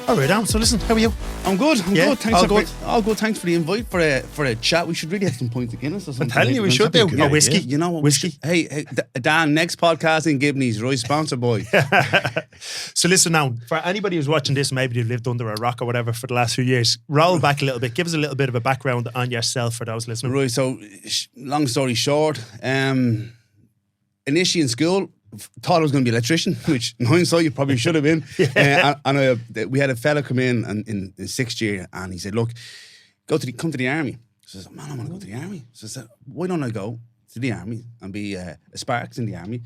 All right, Adam. So listen, how are you? I'm good. I'm good. Thanks all good. All good. Thanks for the invite for a chat. We should really have some points of Guinness or something. I'm telling you, we should do. Yeah, whiskey. You know what? Whiskey. Hey, Dan, next podcast in Gibney's, right? Sponsor boy. So listen now, for anybody who's watching this, maybe they've lived under a rock or whatever for the last few years, roll back a little bit. Give us a little bit of a background on yourself for those listening. Right, so long story short, initially in school, thought I was going to be an electrician, which in hindsight you probably should have been. We had a fella come in sixth year, and he said, "Look, come to the army." So I said, "Man, I want to go to the army." So I said, "Why don't I go to the army and be a Sparks in the army?"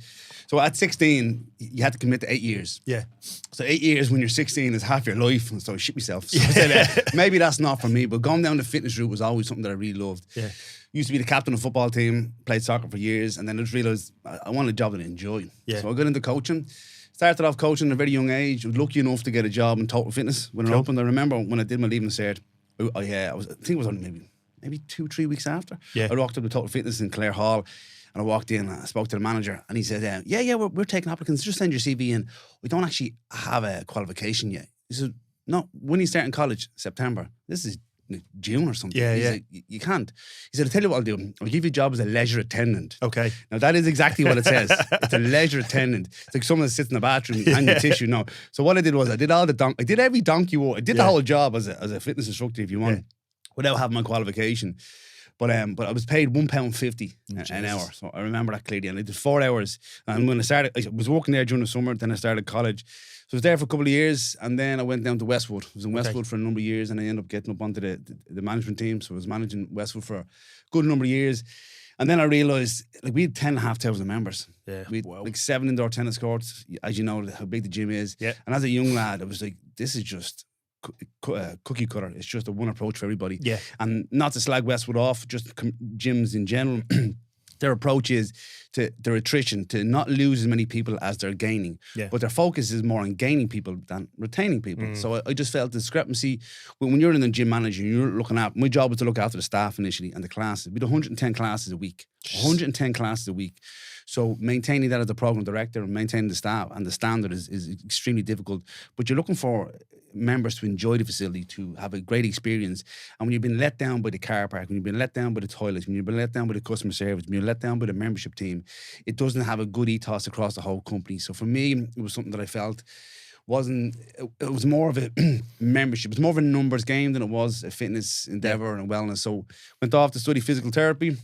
So at 16, you had to commit to 8 years. Yeah. So 8 years when you're 16 is half your life, and so I shit myself. So I said, maybe that's not for me, but going down the fitness route was always something that I really loved. Yeah. Used to be the captain of the football team, played soccer for years, and then I just realised I wanted a job that I enjoy. Yeah. So I got into coaching. Started off coaching at a very young age. I was lucky enough to get a job in total fitness when it opened. I remember when I did my leaving cert, I think it was only maybe 2-3 weeks after. Yeah. I walked up to Total Fitness in Clare Hall, and I walked in, and I spoke to the manager, and he said, we're taking applicants, just send your CV in. We don't actually have a qualification yet. He said, no, when you start in college, September, this is June or something. He's like, you can't. He said, I'll tell you what I'll do. I'll give you a job as a leisure attendant. Okay. Now that is exactly what it says. It's a leisure attendant. It's like someone that sits in the bathroom and your tissue. No. So what I did was I did every donkey walk. I did the whole job as a fitness instructor, if you want, without having my qualification. But I was paid £1.50 an hour. So I remember that clearly. And I did 4 hours. And when I was working there during the summer, then I started college. So I was there for a couple of years, and then I went down to Westwood. I was in Westwood for a number of years, and I ended up getting up onto the management team. So I was managing Westwood for a good number of years. And then I realised, we had 10,500 members. Yeah. We had 7 indoor tennis courts, as you know, how big the gym is. Yeah. And as a young lad, I was like, this is just cookie cutter. It's just a one approach for everybody. Yeah. And not to slag Westwood off, just gyms in general. Their approach is to their attrition, to not lose as many people as they're gaining. Yeah. But their focus is more on gaining people than retaining people. So I just felt the discrepancy. When you're in the gym manager, you're looking after, my job was to look after the staff initially and the classes. We had 110 classes a week. 110 classes a week. So maintaining that as a program director and maintaining the staff and the standard is extremely difficult. But you're looking for members to enjoy the facility, to have a great experience. And when you've been let down by the car park, when you've been let down by the toilets, when you've been let down by the customer service, when you're let down by the membership team, it doesn't have a good ethos across the whole company. So for me, it was something that I felt it was more of a membership. It was more of a numbers game than it was a fitness endeavor and wellness. So went off to study physical therapy.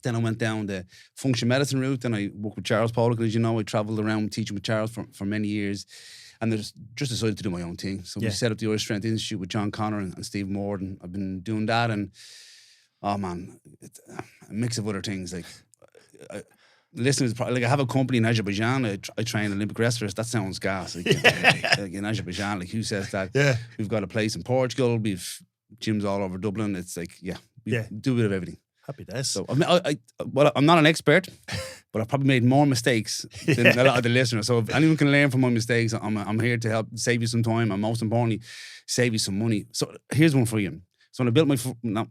Then I went down the function medicine route. Then I worked with Charles Poliquin. As you know, I travelled around teaching with Charles for many years. And I just decided to do my own thing. So we set up the Irish Strength Institute with John Connor and Steve Moore. And I've been doing that. And, oh man, it's a mix of other things. Like, listeners, I have a company in Azerbaijan. I train Olympic wrestlers. That sounds gas. Like in Azerbaijan, who says that? Yeah. We've got a place in Portugal. We've gyms all over Dublin. It's like, we do a bit of everything. Happy days. So I'm not an expert, but I've probably made more mistakes than a lot of the listeners. So if anyone can learn from my mistakes, I'm here to help save you some time and most importantly, save you some money. So here's one for you. So when I built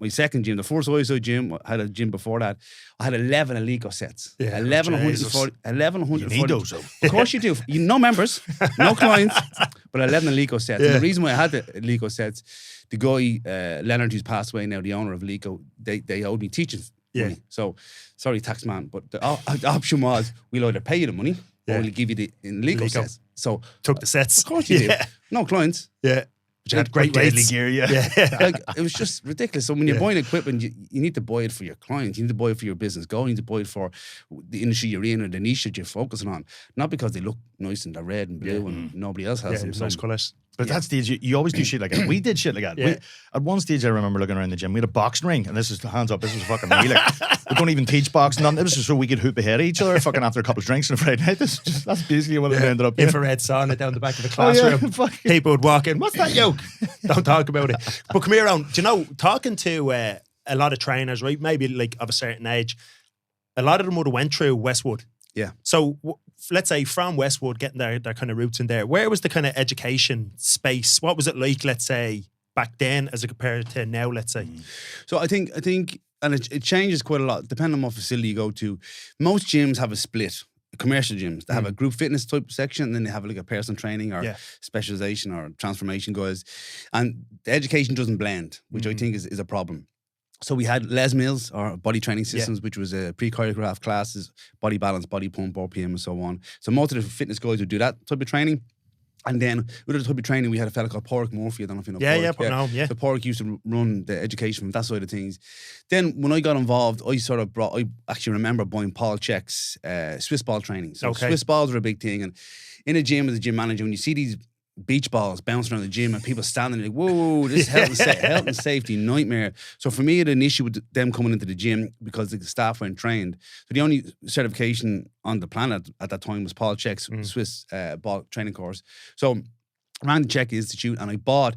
my second gym, the first ISI gym, I had a gym before that. I had 11 Eleco sets. Yeah, 1140. You need those. Of course you do. No members, no clients, but 11 Eleco sets. Yeah. And the reason why I had the Eleco sets, the guy, Leonard, who's passed away now, the owner of Eleco, they owed me teaching money. So, sorry, tax man, but the option was we'll either pay you the money or we'll give you the Eleco sets. So took the sets. Of course you do. No clients. Yeah. You had great deadly gear, Like, it was just ridiculous. So when you're buying equipment, you need to buy it for your clients. You need to buy it for your business goal. You need to buy it for the industry you're in or the niche that you're focusing on. Not because they look nice and they're red and blue and nobody else has them. Nice colours. But at that stage, you always do shit like that. We did shit like that. Yeah. At one stage, I remember looking around the gym. We had a boxing ring, and this is hands up. This was fucking me. Like, we don't even teach boxing. It was just so we could hoop ahead of each other. Fucking after a couple of drinks on a Friday night. That's basically what it ended up. Infrared sauna down the back of the classroom. People would walk in. What's that yoke? Don't talk about it. But come here, do you know, talking to a lot of trainers, right? Maybe like of a certain age, a lot of them would have went through Westwood. Yeah. So let's say from Westwood, getting their kind of roots in there, where was the kind of education space? What was it like, let's say, back then as compared to now, let's say? So I think, and it changes quite a lot depending on what facility you go to. Most gyms have a split. commercial gyms. They have a group fitness type section, and then they have like a personal training or specialization or transformation guys. And the education doesn't blend, which I think is a problem. So we had Les Mills, or body training systems, which was pre-choreographed classes, body balance, body pump, RPM, and so on. So most of the fitness guys would do that type of training. And then with the type of training, we had a fella called Porrick Murphy. I don't know if you know Porrick. So Porrick used to run the education from that side of things. Then when I got involved, I actually remember buying Paul Check's Swiss ball training. So Swiss balls are a big thing. And in a gym as a gym manager, when you see these beach balls bouncing around the gym and people standing like, whoa, this is health and safety nightmare. So for me, I had an issue with them coming into the gym because the staff weren't trained. So the only certification on the planet at that time was Paul Check's Swiss ball training course. So I ran the Czech Institute and I bought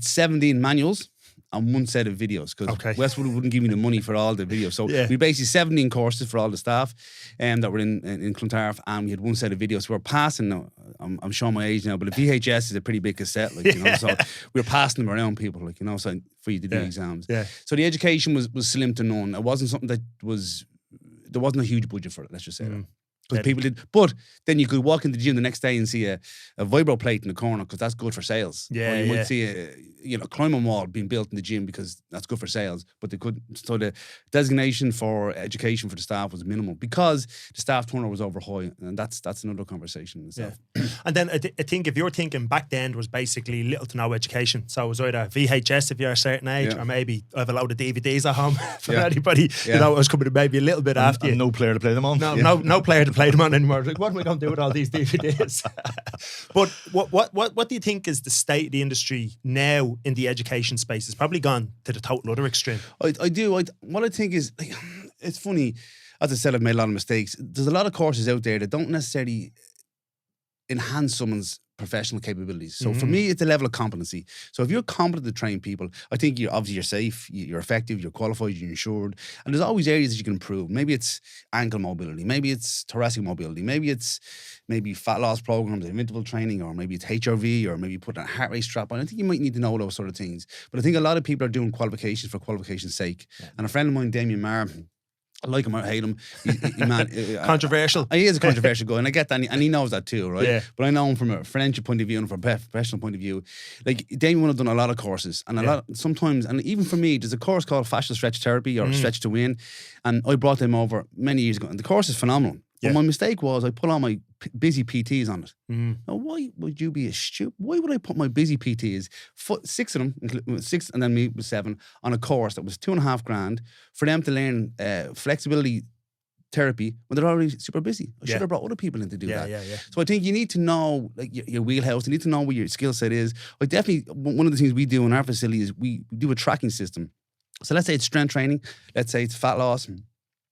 17 manuals and one set of videos because Westwood wouldn't give me the money for all the videos. So we basically 17 courses for all the staff that were in Clontarf, and we had one set of videos. So we were passing, I'm showing my age now, but a VHS is a pretty big cassette, like, you know, so we were passing them around people, like, you know, so for you to do exams. Yeah. So the education was slim to none. It wasn't something there wasn't a huge budget for it, let's just say that. Because people did, but then you could walk in the gym the next day and see a vibro plate in the corner because that's good for sales. Or you might see a climbing wall being built in the gym because that's good for sales. But they could, so the designation for education for the staff was minimal because the staff turnover was over high, and that's another conversation itself. And then I think if you're thinking back then was basically little to no education, so it was either VHS if you're a certain age, or maybe I have a load of DVDs at home for anybody. You know, it was coming maybe a little bit after you. No player to play them on. No player to play them on anymore. Like, what am I going to do with all these DVDs? But what do you think is the state of the industry now in the education space? It's probably gone to the total other extreme. I do. What I think is, like, it's funny. As I said, I've made a lot of mistakes. There's a lot of courses out there that don't necessarily enhance someone's professional capabilities. So for me, it's a level of competency. So if you're competent to train people, I think you're safe, you're effective, you're qualified, you're insured. And there's always areas that you can improve. Maybe it's ankle mobility, maybe it's thoracic mobility, maybe it's fat loss programs, interval training, or maybe it's HRV, or maybe putting a heart rate strap on. I think you might need to know those sort of things. But I think a lot of people are doing qualifications for qualification's sake. Yeah. And a friend of mine, Damien Marr, I like him or hate him. Controversial. He is a controversial guy, and I get that, and he knows that too, right? Yeah. But I know him from a friendship point of view and from a professional point of view. Like, Damien would have done a lot of courses, and sometimes, and even for me, there's a course called Fascial Stretch Therapy or Stretch to Win, and I brought them over many years ago, and the course is phenomenal. But my mistake was I put all my busy PTs on it. Now, why would you be a stupid? Why would I put my busy PTs, 6 of them, 6 and then me with 7, on a course that was $2,500 for them to learn flexibility therapy when they're already super busy? I should have brought other people in to do that. So I think you need to know, like, your wheelhouse. You need to know what your skill set is. I definitely, one of the things we do in our facility is we do a tracking system. So let's say it's strength training. Let's say it's fat loss.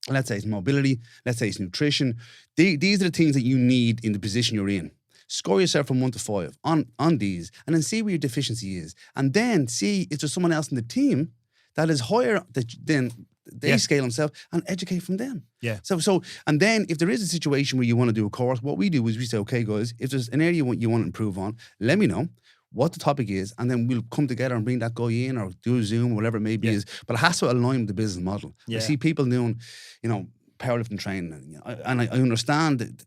Let's say it's mobility. Let's say it's nutrition. These are the things that you need in the position you're in. Score yourself from 1 to 5 on these, and then see where your deficiency is. And then see if there's someone else in the team that is higher than they scale themselves, and educate from them. Yeah. So, and then if there is a situation where you want to do a course, what we do is we say, okay, guys, if there's an area you want to improve on, let me know what the topic is, and then we'll come together and bring that guy in, or do a Zoom, or whatever it may be. Is, but it has to align with the business model. I see people doing, powerlifting training, and I understand that.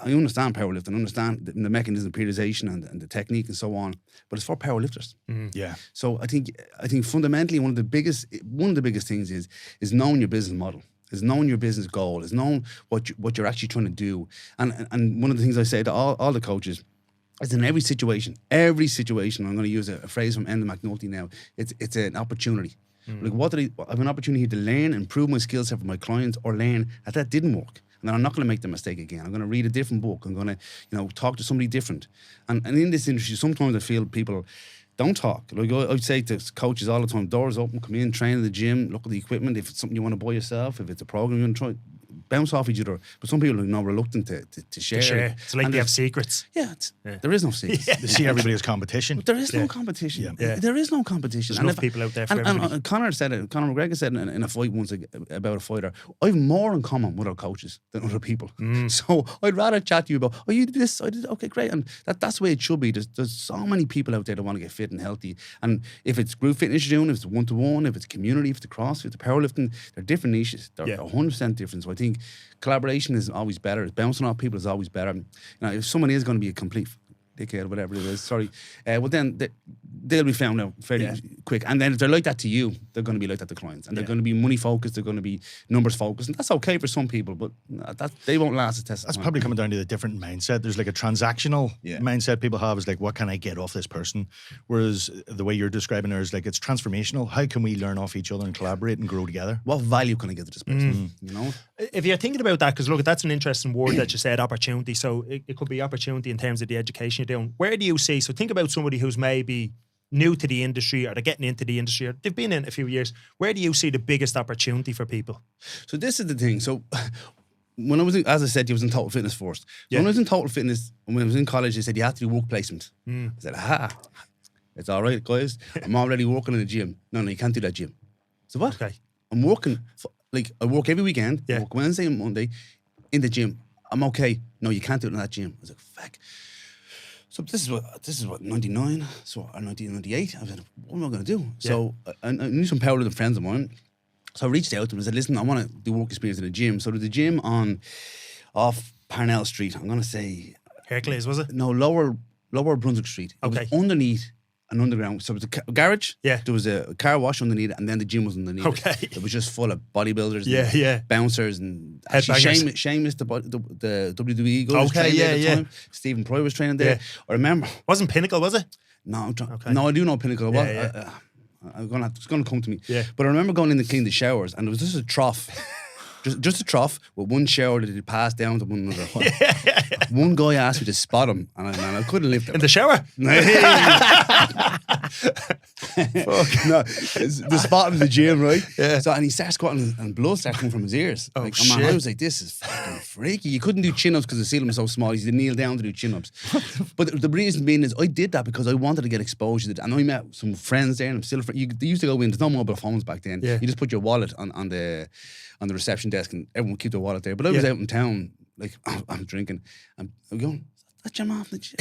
I understand powerlifting, I understand the mechanism, periodization, and the technique, and so on. But it's for powerlifters. Yeah. So I think fundamentally one of the biggest things is knowing your business model, is knowing your business goal, is knowing what you're actually trying to do. And one of the things I say to all the coaches is, in every situation, I'm going to use a phrase from Enda McNulty now, it's an opportunity. Like, I have an opportunity to learn, improve my skill set for my clients, or learn that didn't work. And then I'm not going to make the mistake again. I'm going to read a different book. I'm going to, talk to somebody different. And in this industry, sometimes I feel people don't talk. Like, I'd say to coaches all the time, doors open, come in, train in the gym, look at the equipment. If it's something you want to buy yourself, if it's a program you want to try, bounce off each other. But some people are reluctant to share. It's like they have secrets. Yeah, there is no secrets. They see everybody as competition. But there is no competition. There is no competition. There's enough people out there for everybody. And Conor McGregor said in a fight once about a fighter, I have more in common with our coaches than other people. So I'd rather chat to you about, you did this, I did, okay, great. And that's the way it should be. There's so many people out there that want to get fit and healthy. And if it's group fitness you're doing, if it's one-to-one, if it's community, if it's CrossFit, if it's powerlifting, they're different niches. They're 100% different. So I think think collaboration is always better. Bouncing off people is always better. If someone is going to be a complete dickhead or whatever it is, sorry, well then they'll be found out fairly quick. And then if they're like that to you, they're going to be like that to clients. And they're going to be money focused, they're going to be numbers focused. And that's okay for some people, but they won't last a test. That's probably coming down to the different mindset. There's like a transactional mindset people have is like, what can I get off this person? Whereas the way you're describing it is like, it's transformational. How can we learn off each other and collaborate and grow together? What value can I give to this person? If you're thinking about that, because look, that's an interesting word that you said, opportunity. So it could be opportunity in terms of the education you're doing. Where do you see, so think about somebody who's maybe new to the industry or they're getting into the industry or they've been in it a few years. Where do you see the biggest opportunity for people? So this is the thing. So when I was, as I said, I was in total fitness first. So when I was in total fitness, when I was in college, they said you have to do work placement. I said, it's all right, guys. I'm already working in the gym. No, you can't do that gym. So what? Okay. I'm working, I work every weekend. I work Wednesday and Monday in the gym. I'm okay. No, you can't do it in that gym. I was like, fuck. So this is what 99, so 1998. I was like, what am I going to do? Yeah. So I knew some powerlifting friends of mine. So I reached out to them and said, listen, I want to do work experience in the gym. So there's a gym off Parnell Street. I'm going to say Hercules, was it? No, lower Brunswick Street. It was underneath an underground. So it was a garage. Yeah. There was a car wash underneath it, and then the gym was underneath. Okay. It was just full of bodybuilders, and bouncers, and Sheamus, the WWE guy. Okay, at the time. Stephen Pry was training there. I remember. Wasn't Pinnacle, was it? No, no, I do know Pinnacle. It's going to come to me. Yeah. But I remember going in to clean the showers, and there was just a trough. Just a trough with one shower that he'd pass down to one another. One guy asked me to spot him, and I couldn't lift it. In the shower? No, the spot in the gym, right? Yeah. So, and he starts squatting, and blood starts coming from his ears. Oh, shit. I was like, this is fucking freaky. You couldn't do chin-ups because the ceiling was so small. You had to kneel down to do chin-ups. But the reason being is I did that because I wanted to get exposure to it. And I met some friends there, and I'm still they used to go in. There's no mobile phones back then. Yeah. You just put your wallet on the reception desk, and everyone would keep their wallet there. But I was out in town, I'm drinking. I'm going, that gym off the gym.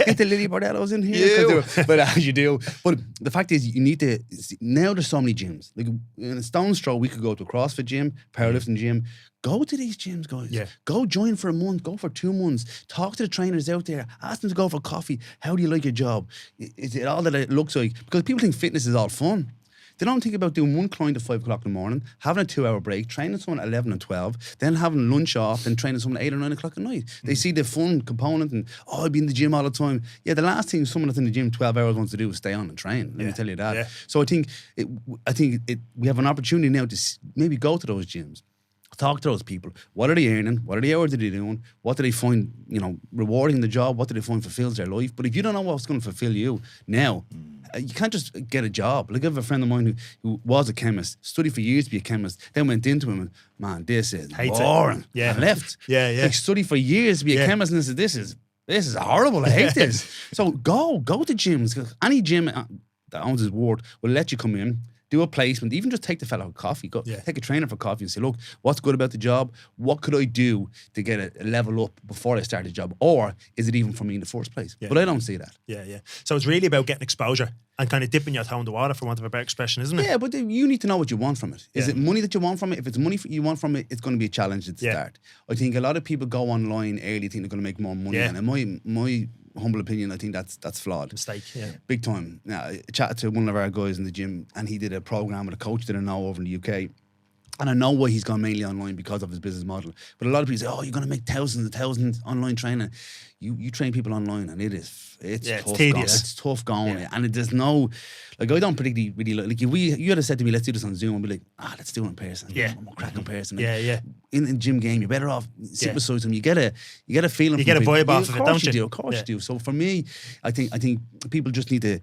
Get the Lily Bordellos in here. But as you do. But the fact is, you need to, now there's so many gyms. Like in a stone's throw, we could go to a CrossFit gym, powerlifting gym. Go to these gyms, guys. Yeah. Go join for a month, go for 2 months. Talk to the trainers out there. Ask them to go for coffee. How do you like your job? Is it all that it looks like? Because people think fitness is all fun. They don't think about doing one client at 5 o'clock in the morning, having a 2-hour break, training someone at 11 and 12, then having lunch off, then training someone at 8 or 9 o'clock at night. They see the fun component and, I'd be in the gym all the time. Yeah, the last thing someone that's in the gym 12 hours wants to do is stay on and train. Let me tell you that. Yeah. So I think we have an opportunity now to maybe go to those gyms. Talk to those people. What are they earning? What are the hours that they're doing? What do they find, rewarding in the job? What do they find fulfills their life? But if you don't know what's going to fulfill you now, you can't just get a job. Like I have a friend of mine who was a chemist, studied for years to be a chemist, then went into him and, man, this is boring. Yeah. And left. Yeah. Like studied for years to be a chemist and said, this is horrible. I hate this. So go to gyms. Any gym that owns his ward will let you come in, do a placement, even just take the fellow coffee. Take a trainer for coffee and say, look, what's good about the job? What could I do to get a level up before I start the job? Or is it even for me in the first place? Yeah. But I don't see that. Yeah. So it's really about getting exposure and kind of dipping your toe in the water, for want of a better expression, isn't it? Yeah, but you need to know what you want from it. Is it money that you want from it? If it's money you want from it, it's going to be a challenge at the start. I think a lot of people go online early, think they're going to make more money. And in my humble opinion, I think that's flawed. Mistake, big time. Now, I chatted to one of our guys in the gym, and he did a program with a coach that I know over in the UK. And I know why he's gone mainly online because of his business model. But a lot of people say, you're going to make thousands online training. You train people online, and it's tough tedious. Going. It's tough going. Yeah. And there's no, I don't particularly really like if you had said to me, let's do this on Zoom, I'd be like, let's do it in person. Yeah. I'm a crack in person. Yeah. In the gym game, you're better off sit beside them. You get a feeling. You get a vibe off of it, don't you? Of course you do. So for me, I think people just need to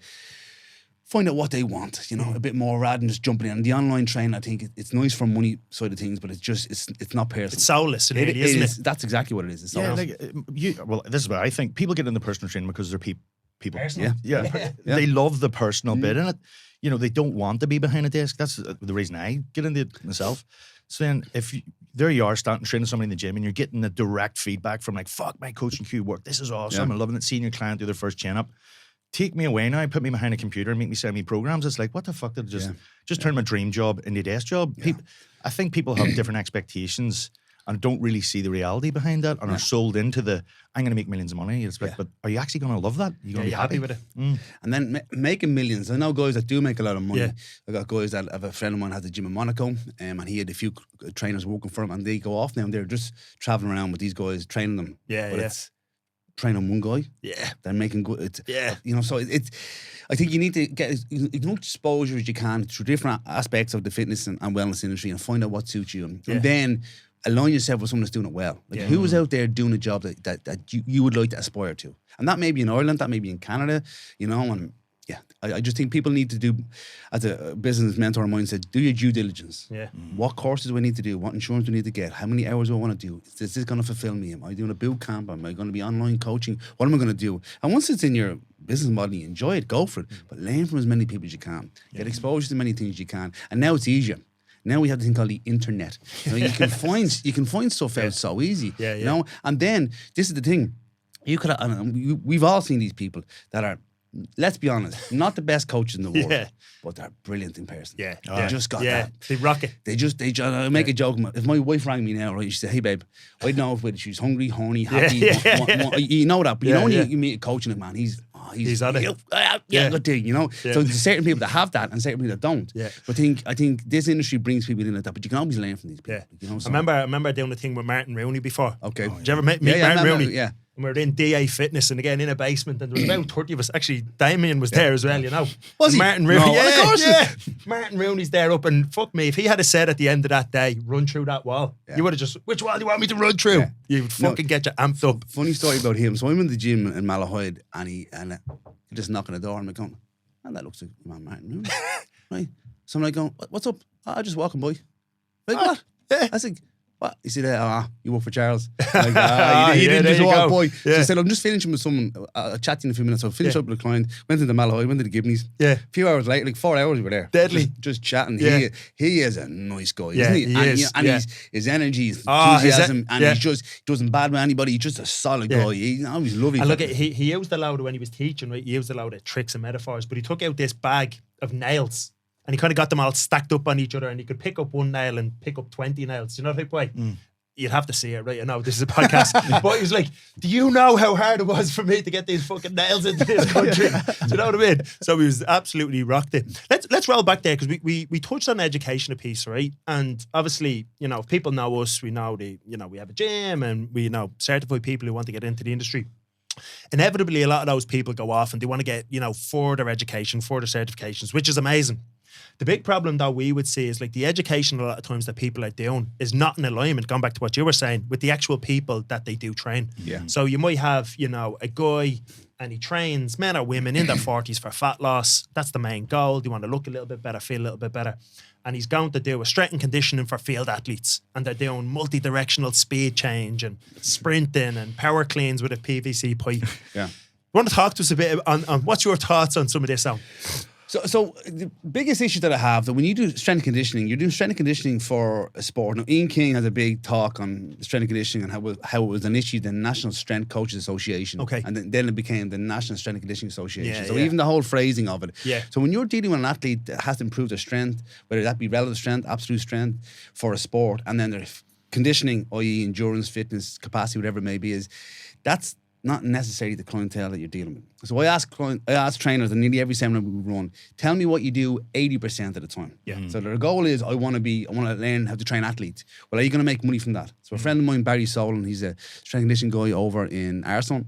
find out what they want, a bit more rather than just jumping in. And the online training, I think it's nice for money side of things, but it's not personal. It's soulless, really, isn't it? That's exactly what it is. It's soulless. This is what I think. People get into personal training because they're people. Personal. Yeah. They love the personal bit in it. They don't want to be behind a desk. That's the reason I get into it myself. So then there you are starting training somebody in the gym and you're getting the direct feedback from fuck, my coaching cue work. This is awesome. I'm loving it. Seeing your client do their first chin up. Take me away now, put me behind a computer and make me send me programs. It's like, what the fuck did I just turn my dream job into a desk job? I think people have different expectations and don't really see the reality behind that and are sold into the, I'm going to make millions of money. It's like, but are you actually going to love that? You're going to be happy with it. And then making millions. I know guys that do make a lot of money. I got guys that have a friend of mine has a gym in Monaco, and he had a few trainers working for him, and they go off now and they're just traveling around with these guys, training them. It's training one guy. They're making good. You know, so it's. I think you need to get as much exposure as you can to different aspects of the fitness and wellness industry and find out what suits you. And then align yourself with someone that's doing it well. Like who is out there doing a job that you would like to aspire to? And that may be in Ireland, that may be in Canada, you know, and I just think people need to do, as a business mentor of mine said, do your due diligence. What courses do I need to do? What insurance do I need to get? How many hours do I want to do? Is this going to fulfill me? Am I doing a boot camp? Am I going to be online coaching? What am I going to do? And once it's in your business model, you enjoy it, go for it. But learn from as many people as you can. Get exposure to as many things as you can. And now it's easier. Now we have this thing called the internet. You know, you can find stuff out so easy. You know? And then, this is the thing. We've all seen these people that are, let's be honest, not the best coaches in the world, but they're brilliant in person. They just got that. They rock it. They I make a joke. If my wife rang me now, right, she said, "Hey babe, I'd know if she's hungry, horny, happy." You know that, but you know when you meet a coach in it, man, he's on it. Good thing, you know. So there's certain people that have that and certain people that don't. But I think this industry brings people in like that, but you can always learn from these people. You know, so. I remember doing the thing with Martin Rooney before. Okay. Did you ever meet Martin Rooney? Yeah. And we were in DA Fitness, and again in a basement, and there was about 30 of us. Actually, Damien was there as well, you know. Was he? Martin Rooney. No, of course. Martin Rooney's there up, and fuck me, if he had said at the end of that day, run through that wall, you would have just, which wall do you want me to run through? You would fucking get you amped up. Funny story about him. So I'm in the gym in Malahide, and he just knocking the door, and I'm going, and that looks like Martin Rooney. Right? So I'm like going, what's up? I'm just walking by. Like, what? I was like, what? He said, you work for Charles. Like, you didn't just walk by. So I said, I'm just finishing with someone, chatting in a few minutes. So I finished up with a client, went into Malahide, went to the Gibneys. A few hours later, like 4 hours we were there. Deadly. Just chatting. He is a nice guy, isn't he? His energy, his enthusiasm, and he just doesn't bad with anybody. He's just a solid guy. He's always lovely. And look, he used a load when he was teaching, right? He used a load of tricks and metaphors, but he took out this bag of nails. And he kind of got them all stacked up on each other, and he could pick up one nail and pick up 20 nails. Do you know what I mean? You'd have to see it, right? I know this is a podcast. But he was like, do you know how hard it was for me to get these fucking nails into this country? Do you know what I mean? So he was absolutely rocked it. Let's roll back there, because we touched on education a piece, right? And obviously, you know, if people know us, we know we have a gym, and we certify people who want to get into the industry. Inevitably, a lot of those people go off and they want to get, further education, further certifications, which is amazing. The big problem that we would see is like the education a lot of times that people are doing is not in alignment, going back to what you were saying, with the actual people that they do train. So you might have, a guy, and he trains men or women in their 40s for fat loss. That's the main goal. They want to look a little bit better, feel a little bit better. And he's going to do a strength and conditioning for field athletes. And they're doing multi-directional speed change and sprinting and power cleans with a PVC pipe. You want to talk to us a bit on what's your thoughts on some of this now? So the biggest issue that I have, that when you do strength and conditioning, you're doing strength and conditioning for a sport. Now, Ian King has a big talk on strength and conditioning and how it was an issue, the National Strength Coaches Association. And then it became the National Strength and Conditioning Association. So even the whole phrasing of it. So when you're dealing with an athlete that has to improve their strength, whether that be relative strength, absolute strength for a sport, and then there's conditioning, i.e. endurance, fitness, capacity, whatever it may be, that's not necessarily the clientele that you're dealing with. So I ask trainers in nearly every seminar we run, tell me what you do 80% of the time. So their goal is, I want to learn how to train athletes. Well, are you going to make money from that? So a friend of mine, Barry Solon, he's a strength and conditioning guy over in Arsenal.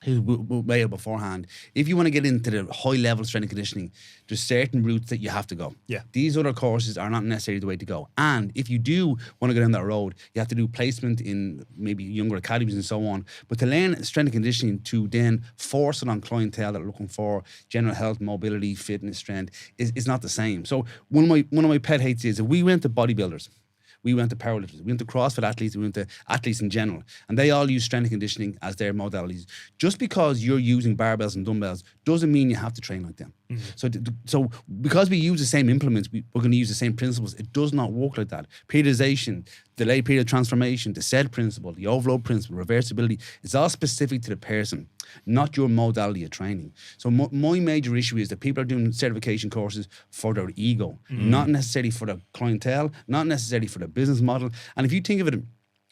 Who's way out beforehand. If you want to get into the high level strength and conditioning, there's certain routes that you have to go. These other courses are not necessarily the way to go. And if you do want to go down that road, you have to do placement in maybe younger academies and so on. But to learn strength and conditioning, to then force it on clientele that are looking for general health, mobility, fitness, strength, is not the same. So one of my pet hates is, if we went to bodybuilders, we went to powerlifters, we went to CrossFit athletes, we went to athletes in general, and they all use strength and conditioning as their modalities. Just because you're using barbells and dumbbells doesn't mean you have to train like them. So because we use the same implements, we're going to use the same principles. It does not work like that. Periodization, delayed period transformation, the SAID principle, the overload principle, reversibility, it's all specific to the person, not your modality of training. So my major issue is that people are doing certification courses for their ego, not necessarily for the clientele, not necessarily for the business model. And if you think of it,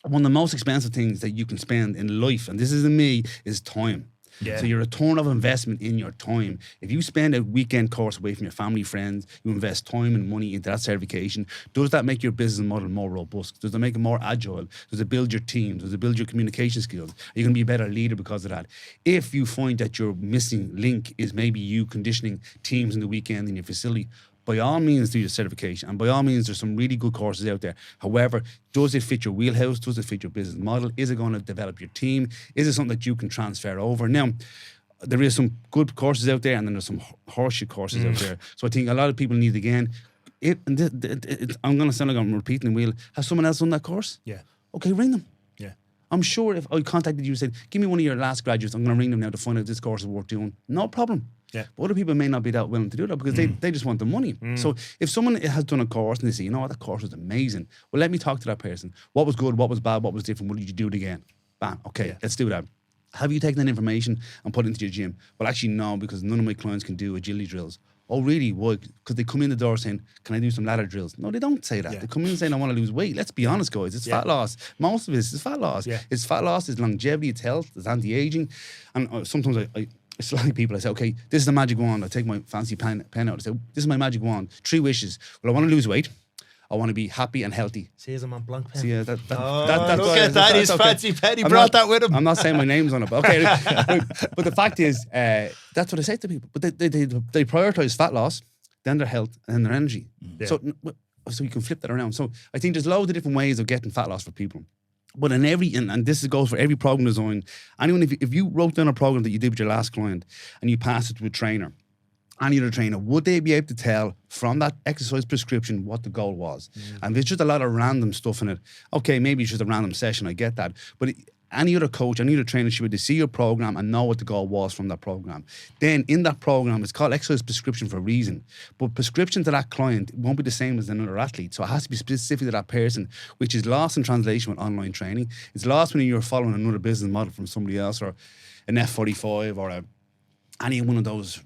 one of the most expensive things that you can spend in life, and this isn't me, is time. Yeah. So your return of investment in your time. If you spend a weekend course away from your family, friends, you invest time and money into that certification, does that make your business model more robust? Does it make it more agile? Does it build your team? Does it build your communication skills? Are you going to be a better leader because of that? If you find that your missing link is maybe you conditioning teams in the weekend in your facility, by all means do your certification, and by all means there's some really good courses out there. However, does it fit your wheelhouse? Does it fit your business model? Is it going to develop your team? Is it something that you can transfer over? Now, there is some good courses out there, and then there's some horseshit courses out there. So I think a lot of people need, again, I'm going to sound like I'm repeating the wheel. Has someone else done that course? Yeah. Okay, ring them. Yeah. I'm sure if I contacted you and said, give me one of your last graduates, I'm going to ring them now to find out if this course is worth doing. No problem. Yeah. But other people may not be that willing to do that because they just want the money. So if someone has done a course and they say, you know what, that course was amazing, well, let me talk to that person. What was good? What was bad? What was different? What did you do it again? Bam. Okay, let's do that. Have you taken that information and put it into your gym? Well, actually, no, because none of my clients can do agility drills. Oh, really? Why? Because they come in the door saying, can I do some ladder drills? No, they don't say that. Yeah. They come in saying, I want to lose weight. Let's be honest, guys. It's fat loss. Most of this is fat loss. Yeah. It's fat loss, it's longevity, it's health, it's anti-aging. And sometimes it's like people, I say, okay, this is the magic wand. I take my fancy pen out. I say, this is my magic wand. 3 wishes. Well, I want to lose weight. I want to be happy and healthy. See, I'm on blank pen. See, look that's at that. He's okay. fancy pen. He brought that with him. I'm not saying my name's on it, but okay. But the fact is, that's what I say to people. But they prioritize fat loss, then their health, and then their energy. Yeah. So you can flip that around. So I think there's loads of different ways of getting fat loss for people. But in every, and this goes for every program design, anyone, if you wrote down a program that you did with your last client and you passed it to a trainer, any other trainer, would they be able to tell from that exercise prescription what the goal was? And there's just a lot of random stuff in it. Okay, maybe it's just a random session, I get that. But any other coach, any other trainer should be able to see your program and know what the goal was from that program. Then in that program, it's called exercise prescription for a reason. But prescription to that client won't be the same as another athlete. So it has to be specific to that person, which is lost in translation with online training. It's lost when you're following another business model from somebody else, or an F45 or any one of those,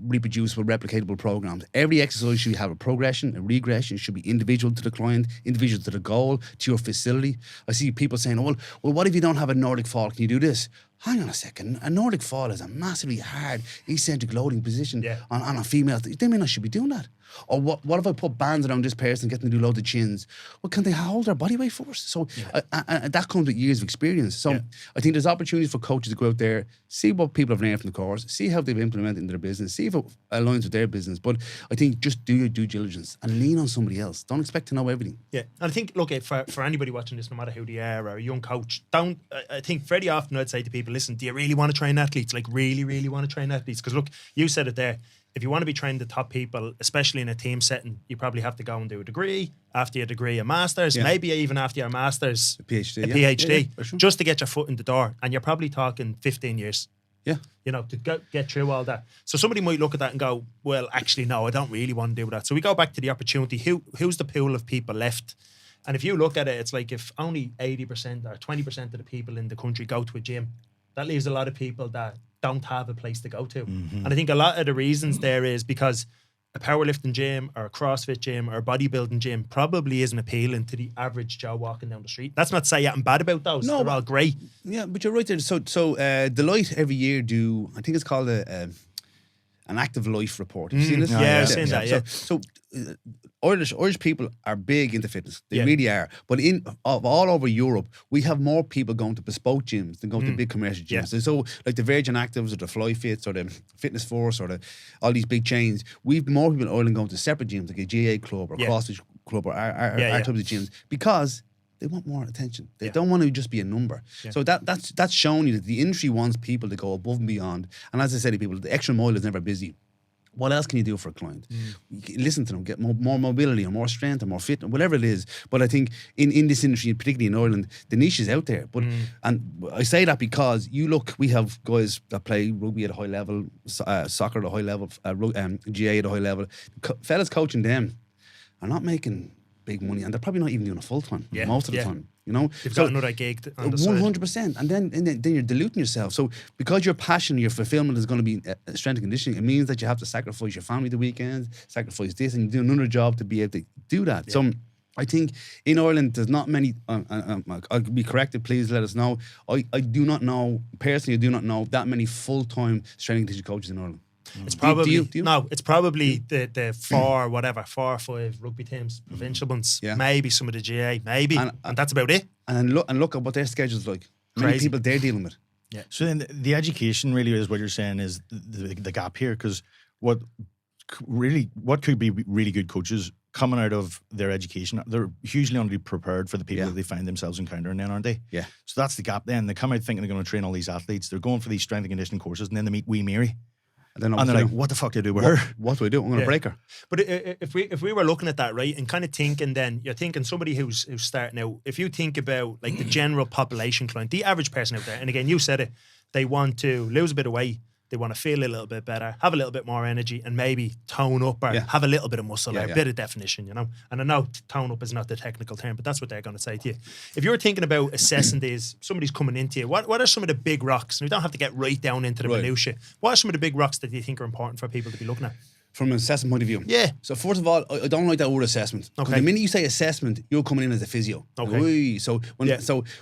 reproducible, replicatable programs. Every exercise should have a progression, a regression. It should be individual to the client, individual to the goal, to your facility. I see people saying, well, what if you don't have a Nordic fall? Can you do this? Hang on a second. A Nordic fall is a massively hard eccentric loading position on a female. They may not should be doing that. Or what if I put bands around this person, getting to do loads of chins? Well, can they hold their body weight force? So that comes with years of experience. So I think there's opportunities for coaches to go out there, see what people have learned from the course, see how they've implemented it in their business, see if it aligns with their business. But I think just do your due diligence and lean on somebody else. Don't expect to know everything. Yeah, and I think, look, for anybody watching this, no matter who they are, or a young coach, I think very often I'd say to people, listen, do you really want to train athletes? Like, really, really want to train athletes? Because look, you said it there. If you want to be training the top people, especially in a team setting, you probably have to go and do a degree, after your degree, a master's, maybe even after your master's, a PhD, PhD, sure. just to get your foot in the door. And you're probably talking 15 years. Yeah. To get through all that. So somebody might look at that and go, well, actually, no, I don't really want to do that. So we go back to the opportunity. Who's the pool of people left? And if you look at it, it's like if only 80% or 20% of the people in the country go to a gym, that leaves a lot of people that don't have a place to go to. And I think a lot of the reasons there is because a powerlifting gym or a CrossFit gym or a bodybuilding gym probably isn't appealing to the average Joe walking down the street. That's not to say anything bad about those. No, they're all great. Yeah, but you're right there. So Deloitte every year do, I think it's called an active life report. Have you seen this? Yeah, I've seen that, yeah. So Irish people are big into fitness. They really are. But all over Europe, we have more people going to bespoke gyms than going to big commercial gyms. So like the Virgin Actives or the Fly Fits or the Fitness Force or all these big chains, we've more people in Ireland going to separate gyms like a GA club or CrossFit club or our types of gyms because they want more attention. They don't want to just be a number. Yeah. So that's showing you that the industry wants people to go above and beyond. And as I said to people, the extra mile is never busy. What else can you do for a client? Listen to them, get more mobility or more strength or more fit, whatever it is. But I think in this industry, particularly in Ireland, the niche is out there. But and I say that because we have guys that play rugby at a high level, soccer at a high level, GA at a high level. Fellas coaching them are not making big money, and they're probably not even doing it full time most of the time. You've got another gig on the side. 100%. And then you're diluting yourself. So because your passion, your fulfillment is going to be strength and conditioning, it means that you have to sacrifice your family the weekends, sacrifice this, and you do another job to be able to do that. Yeah. So I think in Ireland, there's not many, I'll be corrected, please let us know. I do not know, personally, I do not know that many full-time strength and conditioning coaches in Ireland. It's probably, do you? No, it's probably the 4 or 5 rugby teams, provincial ones, maybe some of the GA, maybe, and that's about it. And look at what their schedule's like. Many people they're dealing with. Yeah. So then the education really is what you're saying is the gap here, because what could be really good coaches coming out of their education, they're hugely underprepared for the people that they find themselves encountering then, aren't they? Yeah. So that's the gap then. They come out thinking they're going to train all these athletes. They're going for these strength and conditioning courses, and then they meet wee Mary. And they're like, what the fuck do I do with her? What do I do? I'm going to break her. But if we were looking at that, right, and kind of thinking, then you're thinking somebody who's starting out, if you think about like the general population client, the average person out there, and again, you said it, they want to lose a bit of weight, they want to feel a little bit better, have a little bit more energy, and maybe tone up or have a little bit of muscle or a bit of definition, you know. And I know tone up is not the technical term, but that's what they're going to say to you. If you're thinking about assessing these, somebody's coming into you, what are some of the big rocks? And we don't have to get right down into the minutiae. What are some of the big rocks that you think are important for people to be looking at? From an assessment point of view. Yeah. So first of all, I don't like that word assessment. Okay. The minute you say assessment, you're coming in as a physio. Okay. So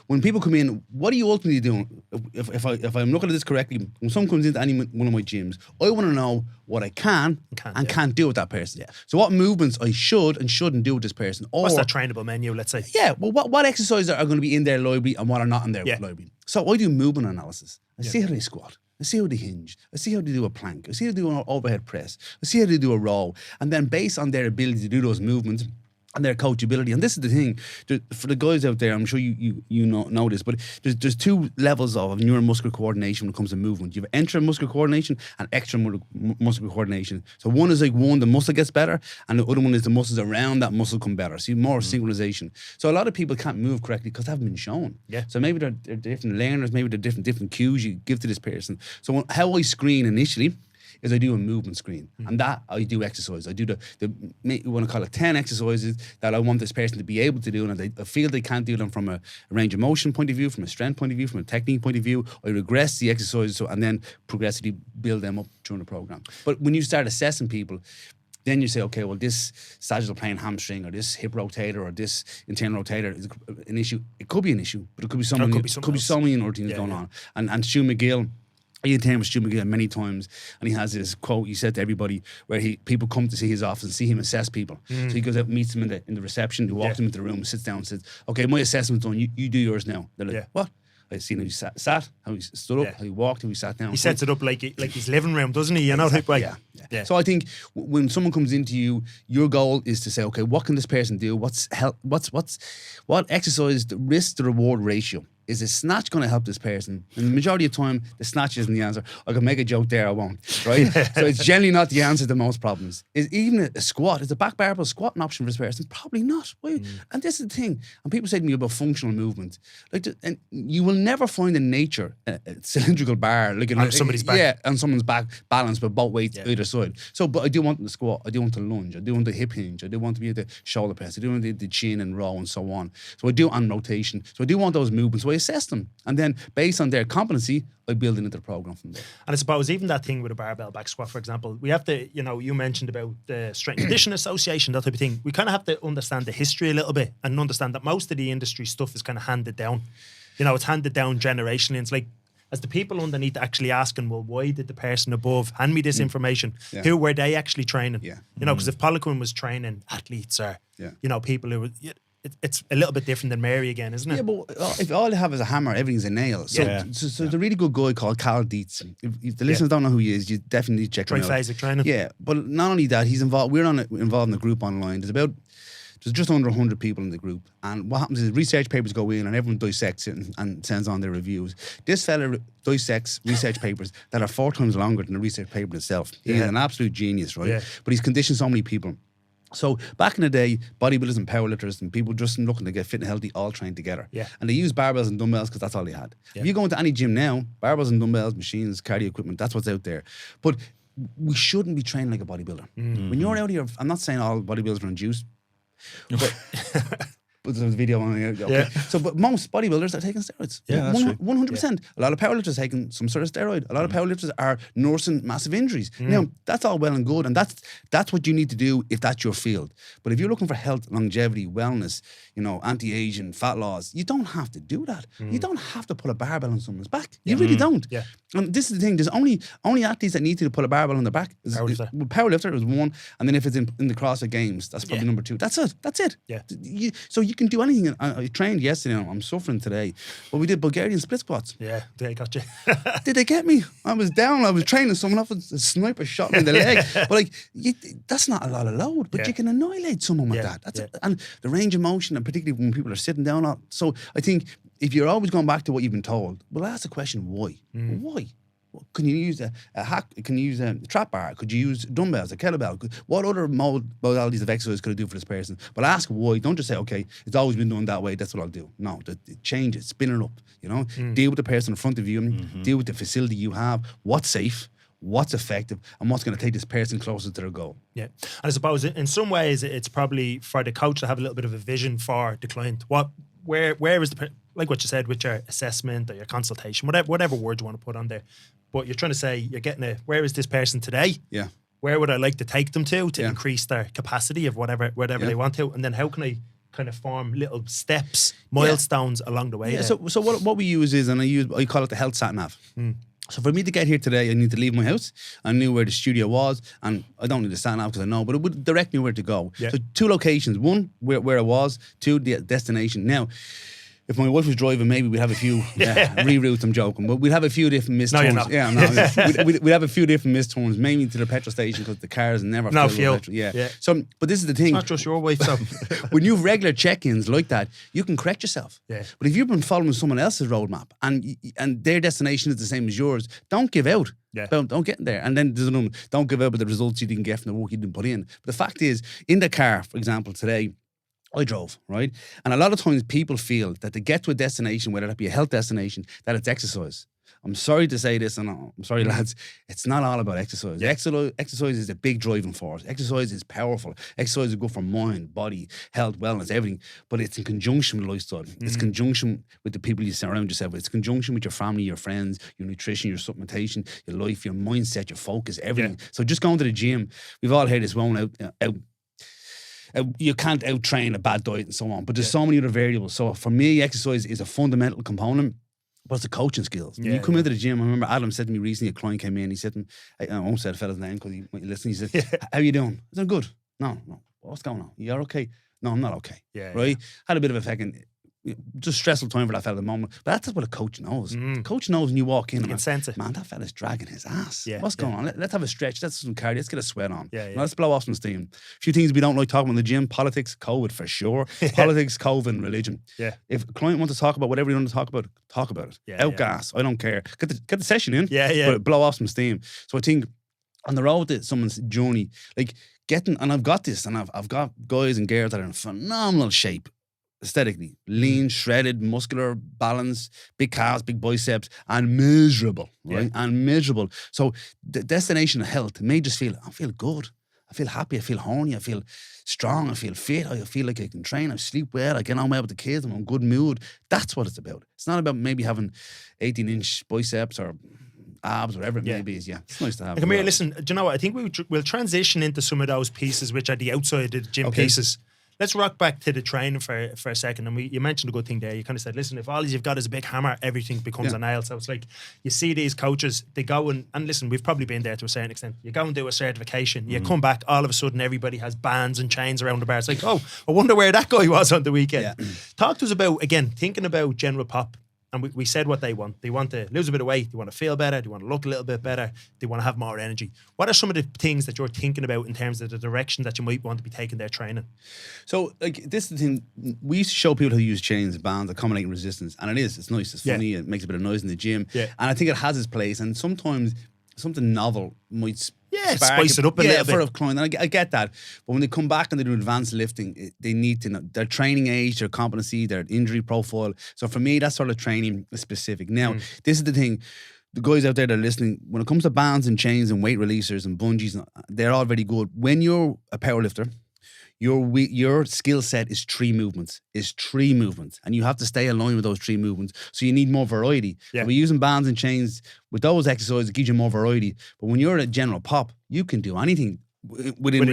when people come in, what are you ultimately doing? If I'm looking at this correctly, when someone comes into any one of my gyms, I want to know what I can and can't do with that person. Yeah. So what movements I should and shouldn't do with this person. Or, what's that trainable menu, let's say? Yeah. Well, what exercises are going to be in their library and what are not in their library. So I do movement analysis. I see how they squat. I see how they hinge. I see how they do a plank. I see how they do an overhead press. I see how they do a row. And then based on their ability to do those movements and their coachability, and this is the thing, for the guys out there, I'm sure you know this, but there's 2 levels of neuromuscular coordination when it comes to movement. You have intramuscular coordination and extramuscular coordination. So one is like the muscle gets better, and the other one is the muscles around that muscle come better. So more synchronization. So a lot of people can't move correctly because they haven't been shown. Yeah. So maybe they're different learners, maybe they're different cues you give to this person. So how I screen initially is I do a movement screen, and that I do exercise. I do you want to call it 10 exercises that I want this person to be able to do, and I feel they can't do them from a range of motion point of view, from a strength point of view, from a technique point of view. I regress the exercises and then progressively build them up during the program. But when you start assessing people, then you say, okay, well, this sagittal plane hamstring or this hip rotator or this internal rotator is an issue. It could be an issue, but it could be so many other things going on. And Stu McGill, I attended with Stu McGill many times, and he has this quote he said to everybody where people come to see his office and see him assess people. So he goes out and meets them in the reception, he walks them into the room, sits down and says, okay, my assessment's done, you do yours now. They're like, what? I seen how he sat, how he stood up, how he walked, how he sat down. He sets it up like his living room, doesn't he? You know, exactly. Yeah. So I think when someone comes into you, your goal is to say, okay, what can this person do? What exercise, the risk to reward ratio? Is a snatch going to help this person? And the majority of the time, the snatch isn't the answer. I can make a joke there, I won't. Right? So it's generally not the answer to most problems. Is even a squat, is a back barbell squat an option for this person? Probably not. And this is the thing. And people say to me about functional movement. And you will never find in nature a cylindrical bar on somebody's back. Yeah, on someone's back, balanced with both weights either side. So, but I do want the squat. I do want the lunge. I do want the hip hinge. I do want to be at the shoulder press. I do want the chin and row and so on. So I do on rotation. So I do want those movements. So I assess them, and then based on their competency, I build it into the program from there. And I suppose even that thing with a barbell back squat, for example, we have to, you mentioned about the Strength and Conditioning Association, that type of thing. We kind of have to understand the history a little bit and understand that most of the industry stuff is kind of handed down. It's handed down generationally. And it's like, as the people underneath actually asking, well, why did the person above hand me this information? Who were they actually training? Because if Poliquin was training athletes or, people who were... It's a little bit different than Mary again, isn't it? Yeah, but if all you have is a hammer, everything's a nail. So there's a really good guy called Carl Dietz. If the listeners don't know who he is, you definitely need to check him out. Triphasic training. Yeah, but not only that, he's involved. We're involved in a group online. There's just under 100 people in the group. And what happens is research papers go in and everyone dissects it and sends on their reviews. This fella dissects research papers that are 4 times longer than the research paper itself. He's an absolute genius, right? Yeah. But he's conditioned so many people. So back in the day, bodybuilders and powerlifters and people just looking to get fit and healthy all trained together. Yeah. And they use barbells and dumbbells because that's all they had. Yeah. If you go into any gym now, barbells and dumbbells, machines, cardio equipment, that's what's out there. But we shouldn't be training like a bodybuilder. Mm-hmm. When you're out here, I'm not saying all bodybuilders are on juice, but But there's a video on it. Okay. So, but most bodybuilders are taking steroids. Yeah, that's true. 100%. A lot of powerlifters are taking some sort of steroid. A lot of powerlifters are nursing massive injuries. Now, that's all well and good, and that's what you need to do if that's your field. But if you're looking for health, longevity, wellness, anti-aging, fat loss, you don't have to do that. You don't have to put a barbell on someone's back. You really don't. Yeah. And this is the thing. There's only athletes that need to put a barbell on their back. Powerlifter is one, and then if it's in the CrossFit Games, that's probably number 2. That's it. Yeah. So you can do anything. I trained yesterday. I'm suffering today, but we did Bulgarian split squats. Yeah, they got you. Did they get me? I was down. I was training someone off. A sniper shot me in the leg. But that's not a lot of load. But you can annihilate someone with that. That's and the range of motion, and particularly when people are sitting down. So I think if you're always going back to what you've been told, well, ask the question why. Why? Can you use a hack? Can you use a trap bar? Could you use dumbbells, a kettlebell? What other modalities of exercise could I do for this person? But ask why. Don't just say, okay, it's always been done that way, that's what I'll do. No, change it, spin it up, Deal with the person in front of you, deal with the facility you have, what's safe, what's effective, and what's going to take this person closer to their goal. Yeah. And I suppose in some ways it's probably for the coach to have a little bit of a vision for the client. Where is like what you said with your assessment or your consultation, whatever word you want to put on there. But you're trying to say you're getting where is this person today? Yeah. Where would I like to take them to increase their capacity of whatever they want to? And then how can I kind of form little steps, milestones along the way? Yeah. So what we use is, and I call it the health sat nav. So for me to get here today, I need to leave my house. I knew where the studio was, and I don't need to stand out because I know, but it would direct me where to go. Yeah. So 2 locations: 1, where I was; 2, the destination. Now, if my wife was driving, maybe we'd have a few reroutes. I'm joking, but we'd have a few different misturns. No, you're not. Yeah, no. we'd have a few different misturns, mainly to the petrol station because the cars never no fuel. Fuel. Yeah. So, but this is the thing. It's not just your wife, so when you have regular check-ins like that, you can correct yourself. Yeah. But if you've been following someone else's roadmap and their destination is the same as yours, don't give out. Yeah. Don't get in there. And then there's another, don't give out with the results you didn't get from the work you didn't put in. But the fact is, in the car, for example, today, I drove, right? And a lot of times people feel that to get to a destination, whether that be a health destination, that it's exercise. I'm sorry to say this, and I'm sorry, lads, it's not all about exercise. Yeah. Exercise is a big driving force. Exercise is powerful. Exercise is good for mind, body, health, wellness, everything. But it's in conjunction with lifestyle. It's conjunction with the people you surround yourself with. It's conjunction with your family, your friends, your nutrition, your supplementation, your life, your mindset, your focus, everything. Yeah. So just going to the gym, we've all heard this one out. You can't out-train a bad diet and so on, but there's so many other variables. So for me, exercise is a fundamental component, but it's the coaching skills. When you come into the gym, I remember Adam said to me recently, a client came in, he said, I won't say the fella's name because he might listen, he said, how you doing? I said, good. No, what's going on? You're okay? No, I'm not okay. Yeah, right? Had a bit of a fucking just stressful time for that fella at the moment. But that's what a coach knows. The coach knows when you walk in. You can sense it. Man, that fella's dragging his ass. Yeah, what's going on? Let's have a stretch. Let's do some cardio. Let's get a sweat on. Yeah. Let's blow off some steam. A few things we don't like talking about in the gym. Politics, COVID for sure. Politics, COVID, and religion. Yeah. If a client wants to talk about whatever you want to talk about it. Outgas. I don't care. Get the session in. Yeah. But blow off some steam. So I think on the road to someone's journey, like getting, and I've got this, and I've got guys and girls that are in phenomenal shape. Aesthetically, lean, shredded, muscular, balanced, big calves, big biceps, and miserable, right? Yeah. And miserable. So the destination of health may just feel, I feel good. I feel happy. I feel horny. I feel strong. I feel fit. I feel like I can train. I sleep well. I get on well with the kids. I'm in a good mood. That's what it's about. It's not about maybe having 18-inch biceps or abs, whatever it may be. It's nice to have. Come here, listen, do you know what? I think we'll transition into some of those pieces which are the outside of the gym pieces. Let's rock back to the training for a second. And you mentioned a good thing there. You kind of said, listen, if all you've got is a big hammer, everything becomes a nail. So it's like you see these coaches, they go and listen, we've probably been there to a certain extent. You go and do a certification. You come back, all of a sudden everybody has bands and chains around the bar. It's like, oh, I wonder where that guy was on the weekend. Yeah. Talk to us about, again, thinking about general pop. And we said what they want. They want to lose a bit of weight. They want to feel better. They want to look a little bit better. They want to have more energy. What are some of the things that you're thinking about in terms of the direction that you might want to be taking their training? So, like, this is the thing. We used to show people how to use chains, bands, accommodating resistance. And it's nice. It's funny. It makes a bit of noise in the gym. Yeah. And I think it has its place. And sometimes something novel might spice it up a little bit. For a client. And I get that. But when they come back and they do advanced lifting, they need to know their training age, their competency, their injury profile. So for me, that sort of training is specific. Now, this is the thing. The guys out there that are listening, when it comes to bands and chains and weight releasers and bungees, they're all very good. When you're a powerlifter, your skill set is 3 movements. And you have to stay aligned with those 3 movements. So you need more variety. Yeah. So we're using bands and chains with those exercises, it gives you more variety. But when you're a general pop, you can do anything within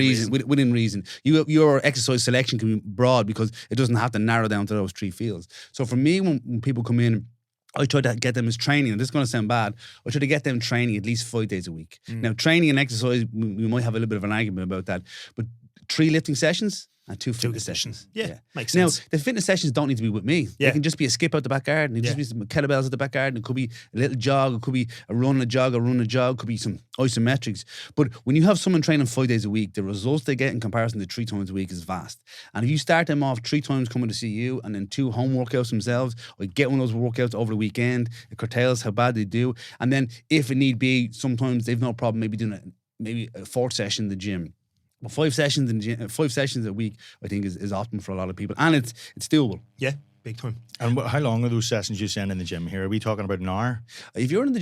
reason. Your exercise selection can be broad because it doesn't have to narrow down to those 3 fields. So for me, when people come in, I try to get them as training, and this is going to sound bad, I try to get them training at least 5 days a week. Now, training and exercise, we might have a little bit of an argument about that, but 3 lifting sessions and 2 fitness sessions. Yeah, makes sense. Now, the fitness sessions don't need to be with me. Yeah. They can just be a skip out the back garden. It can just be some kettlebells at the back garden. It could be a little jog. It could be a run, a jog. It could be some isometrics. But when you have someone training 5 days a week, the results they get in comparison to 3 times a week is vast. And if you start them off 3 times coming to see you and then 2 home workouts themselves, or get one of those workouts over the weekend, it curtails how bad they do. And then if it need be, sometimes they've no problem maybe doing a 4th session in the gym. But 5 sessions a week, I think, is optimal for a lot of people, and it's doable. Yeah, big time. And how long are those sessions you send in the gym here? Are we talking about an hour? If you're in the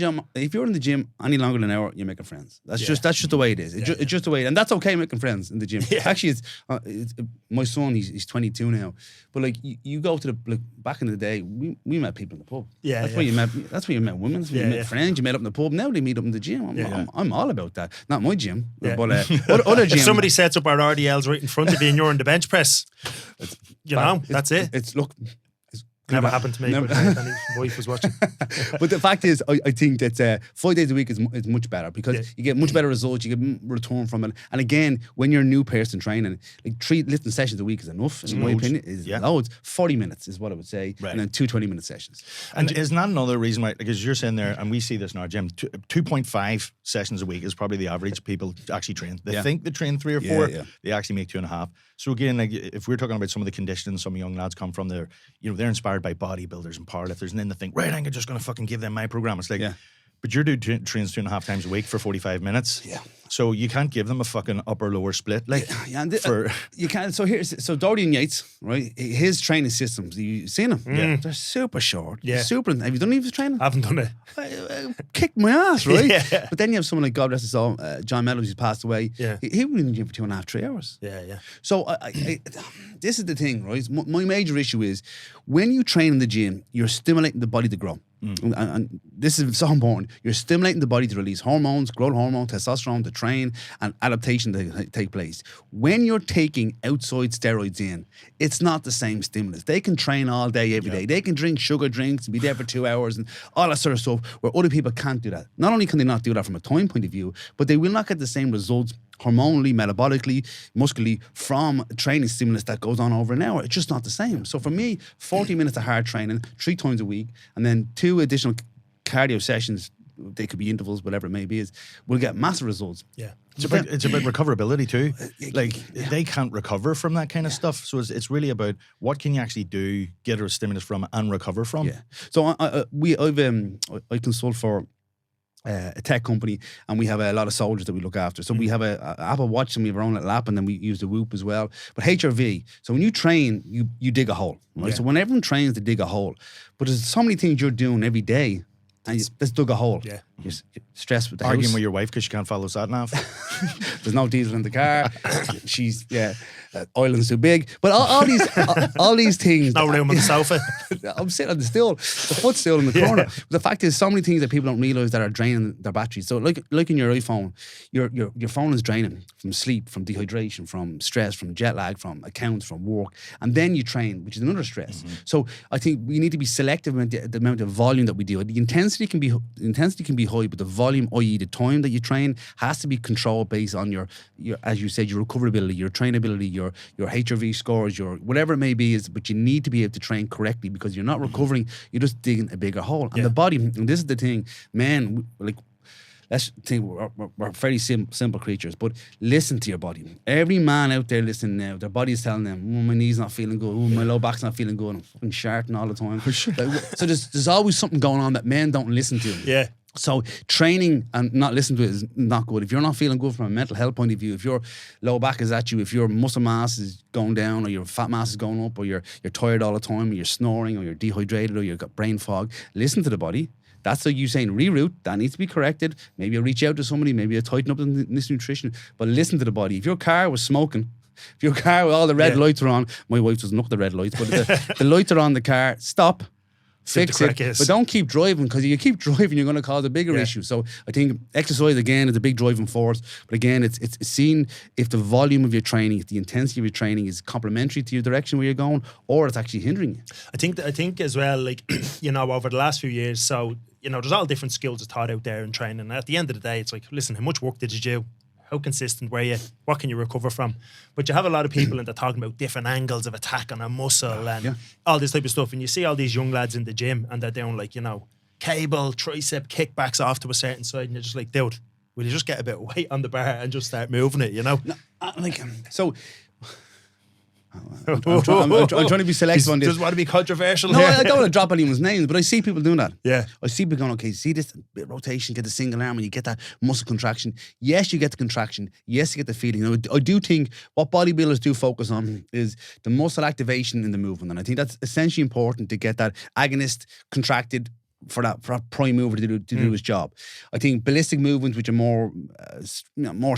gym any longer than an hour, you're making friends. That's just the way it is. It's just the way, and that's okay making friends in the gym. Yeah. Actually, it's my son. He's 22 now, but like you go to back in the day, we met people in the pub. Yeah, that's where you met. That's where you met women. That's where you met friends. You met up in the pub. Now they meet up in the gym. I'm all about that. Not my gym, but other gyms. If somebody sets up our RDLs right in front of you and you're in the bench press, that's it. It's Never happened to me, but my wife was watching. But the fact is, I think that 5 days a week is much better because you get much better results, you get return from it. And again, when you're a new person training, like 3 lifting sessions a week is enough, in my opinion. Loads. 40 minutes is what I would say, and then 2 20-minute sessions. And isn't that another reason why, because you're saying there, and we see this in our gym, 2.5 sessions a week is probably the average people actually train. They think they train 3 or 4, they actually make 2.5. So again, like if we're talking about some of the conditions some young lads come from, they're inspired by bodybuilders and powerlifters, and then they think, right, I'm just going to fucking give them my program. It's like, but your dude trains 2.5 times a week for 45 minutes. Yeah. So you can't give them a fucking upper lower split. Like, you can't. So Dorian Yates, right? His training systems, you seen them? Yeah. They're super short. Yeah. Super. Have you done any of his training? I haven't done it. I kicked my ass, right? Yeah. But then you have someone like, God rest his soul, John Meadows, who's passed away. Yeah. He was in the gym for 2.5, 3 hours. Yeah, yeah. So this is the thing, right? My major issue is when you train in the gym, you're stimulating the body to grow. And this is so important. You're stimulating the body to release hormones, growth hormone, testosterone, to train, and adaptation to take place. When you're taking outside steroids in, it's not the same stimulus. They can train all day, every day. They can drink sugar drinks and be there for 2 hours and all that sort of stuff, where other people can't do that. Not only can they not do that from a time point of view, but they will not get the same results hormonally, metabolically, muscularly from training stimulus that goes on over an hour. It's just not the same. So for me, 40 minutes of hard training 3 times a week, and then 2 additional cardio sessions, they could be intervals, whatever it may be, will get massive results. Yeah. It's about recoverability too. They can't recover from that kind of stuff. So it's really about what can you actually do, get a stimulus from, and recover from. Yeah. So I consult for a tech company, and we have a lot of soldiers that we look after. So we have a Apple Watch, and we have our own little app, and then we use the Whoop as well. But HRV, so when you train, you dig a hole, right? Yeah. So when everyone trains, they dig a hole. But there's so many things you're doing every day, and let's dug a hole. Yeah. You're stressed with the arguing house. With your wife because she can't follow sat nav. There's no diesel in the car. She's Ireland's too big. But all these things. No room on the sofa. I'm sitting on the footstool in the corner. But the fact is, so many things that people don't realize that are draining their batteries. So like in your iPhone, your phone is draining from sleep, from dehydration, from stress, from jet lag, from accounts, from work, and then you train, which is another stress. Mm-hmm. So I think we need to be selective about the amount of volume that we do. The intensity can be high, but the volume, i.e. the time that you train, has to be controlled based on your as you said, your recoverability, your trainability, your HRV scores, your whatever it may be, but you need to be able to train correctly, because you're not recovering, you're just digging a bigger hole. And the body, and this is the thing, man, like, let's think we're fairly simple creatures, but listen to your body. Every man out there listening now, their body is telling them, my knee's not feeling good, my low back's not feeling good, I'm fucking sharting all the time. Sure. So there's always something going on that men don't listen to. Yeah. So training and not listening to it is not good. If you're not feeling good from a mental health point of view, if your low back is at you, if your muscle mass is going down, or your fat mass is going up, or you're tired all the time, or you're snoring, or you're dehydrated, or you've got brain fog, listen to the body. That's like you saying reroute, that needs to be corrected. Maybe you reach out to somebody, maybe you tighten up this nutrition, but listen to the body. If your car was smoking If your car with all the red lights are on, my wife doesn't look at the red lights, but the lights are on the car, stop. Fix it, but don't keep driving, because if you keep driving, you're going to cause a bigger issue. So I think exercise, again, is a big driving force. But again, it's seeing if the volume of your training, if the intensity of your training is complementary to your direction where you're going, or it's actually hindering you. I think as well, like, you know, over the last few years, so, you know, there's all different skills of thought out there in training. And at the end of the day, it's like, listen, how much work did you do? How consistent were you? What can you recover from? But you have a lot of people and they're talking about different angles of attack on a muscle and all this type of stuff. And you see all these young lads in the gym and they're doing, like, you know, cable, tricep, kickbacks off to a certain side. And you're just like, dude, will you just get a bit of weight on the bar and just start moving it, you know? No, I'm trying to be selective on this. Does want to be controversial? No, I don't want to drop anyone's names, but I see people doing that. Yeah. I see people going, okay, see this bit of rotation, get the single arm, and you get that muscle contraction. Yes, you get the contraction. Yes, you get the feeling. You know, I do think what bodybuilders do focus on is the muscle activation in the movement. And I think that's essentially important to get that agonist contracted for that prime mover to do his job. I think ballistic movements, which are more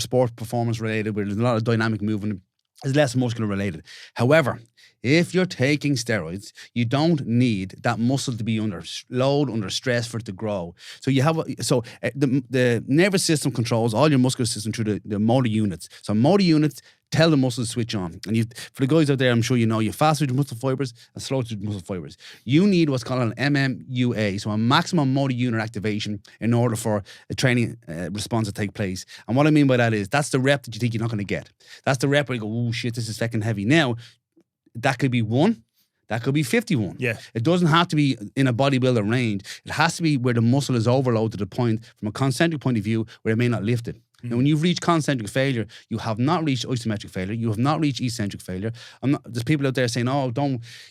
sport performance related, where there's a lot of dynamic movement, is less muscular related. However, if you're taking steroids, you don't need that muscle to be under load, under stress for it to grow. So the nervous system controls all your muscular system through the motor units. So motor units tell the muscles to switch on. And for the guys out there, I'm sure you know, you fast twitch muscle fibers and slow twitch muscle fibers. You need what's called an MMUA, so a maximum motor unit activation, in order for a training response to take place. And what I mean by that is, that's the rep that you think you're not going to get. That's the rep where you go, oh shit, this is fucking heavy. Now, that could be 1. That could be 51. Yeah. It doesn't have to be in a bodybuilder range. It has to be where the muscle is overloaded to the point, from a concentric point of view, where it may not lift it. Now, when you've reached concentric failure, you have not reached isometric failure. You have not reached eccentric failure. There's people out there saying, oh,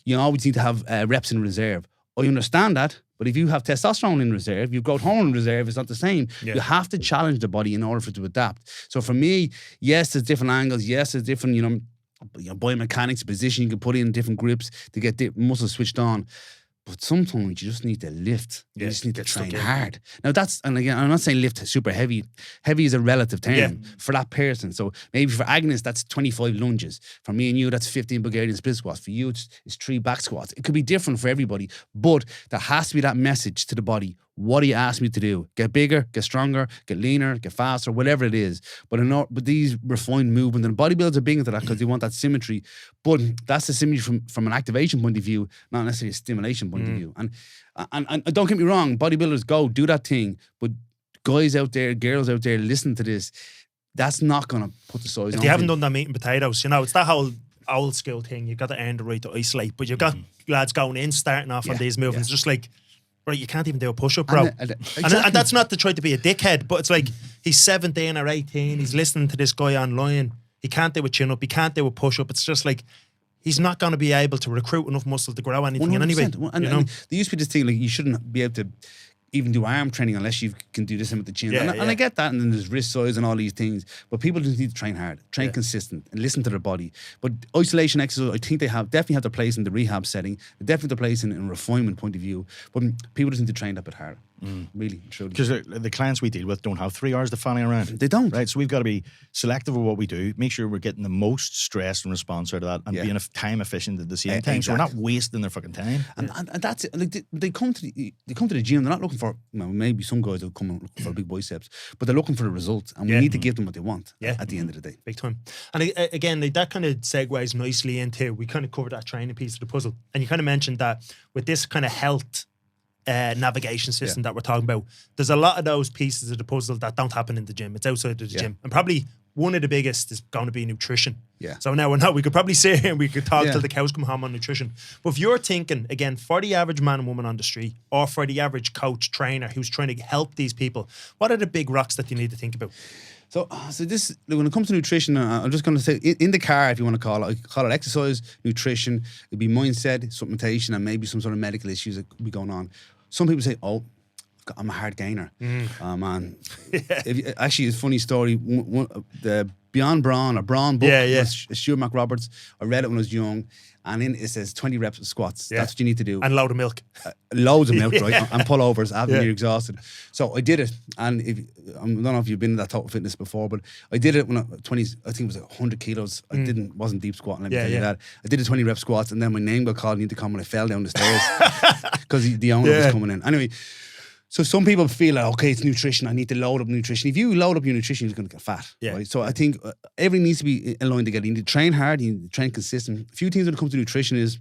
you always need to have reps in reserve. I understand that, but if you have testosterone in reserve, you've growth hormone in reserve, it's not the same. Yeah. You have to challenge the body in order for it to adapt. So for me, yes, there's different angles. Yes, there's different, biomechanics, position you can put in different grips to get the muscles switched on. But sometimes you just need to lift. You just need to train hard. Now and again, I'm not saying lift super heavy. Heavy is a relative term for that person. So maybe for Agnes, that's 25 lunges. For me and you, that's 15 Bulgarian split squats. For you, it's 3 back squats. It could be different for everybody, but there has to be that message to the body. What do you ask me to do? Get bigger, get stronger, get leaner, get faster, whatever it is. But these refined movements, and bodybuilders are big into that because they want that symmetry. But that's the symmetry from an activation point of view, not necessarily a stimulation point of view. And don't get me wrong, bodybuilders do that thing. But guys out there, girls out there, listen to this. That's not going to put the size on. If you haven't done that meat and potatoes, it's that whole old school thing. You've got to earn the right to isolate. But you've got lads going in, starting off on these movements, just like, right, you can't even do a push-up, bro. And that's not to try to be a dickhead, but it's like, he's 17 or 18, he's listening to this guy online, he can't do a chin-up, he can't do a push-up. It's just like, he's not going to be able to recruit enough muscle to grow anything anyway. And there used to be this thing, like, you shouldn't be able to even do arm training unless you can do this with the chin. And I get that, and then there's wrist size and all these things, but people just need to train hard, train consistent, and listen to their body. But isolation exercise, I think they definitely have their place in the rehab setting, they definitely have their place in a refinement point of view, but people just need to train that bit harder. Really, truly. Because the clients we deal with don't have 3 hours to fanning around. They don't. Right, so we've got to be selective of what we do, make sure we're getting the most stress and response out of that, and being time efficient at the same time. Exactly. So we're not wasting their fucking time. And that's it. Like, they come to the gym, they're not looking for, maybe some guys will come looking for big biceps, but they're looking for the results, and we need to give them what they want at the end of the day. Big time. And again, like, that kind of segues nicely into, we kind of covered that training piece of the puzzle, and you kind of mentioned that with this kind of health navigation system that we're talking about, there's a lot of those pieces of the puzzle that don't happen in the gym. It's outside of the gym. And probably one of the biggest is going to be nutrition. Yeah. So now we could probably sit here and we could talk till the cows come home on nutrition. But if you're thinking, again, for the average man and woman on the street, or for the average coach, trainer who's trying to help these people, what are the big rocks that you need to think about? So this, when it comes to nutrition, I'm just going to say, in the car, if you want to call it, I call it exercise, nutrition. It'd be mindset, supplementation, and maybe some sort of medical issues that could be going on. Some people say, oh, I'm a hard gainer. Man. Yeah. Actually, it's a funny story. The Beyond Brawn, or Brawn book, was Stuart McRoberts. I read it when I was young. And in it says 20 reps of squats. That's what you need to do. And a load of milk. Loads of milk, right? And pullovers after you're exhausted. So I did it. And I don't know if you've been in that Total Fitness before, but I did it when I was 20, I think it was 100 kilos. I wasn't deep squatting, let me tell you that. I did the 20 rep squats, and then my name got called and I need to come, and I fell down the stairs because the owner was coming in. Anyway, so some people feel like, okay, it's nutrition, I need to load up nutrition. If you load up your nutrition, you're going to get fat. Right? So I think everything needs to be aligned together. You need to train hard, you need to train consistent. A few things when it comes to nutrition is,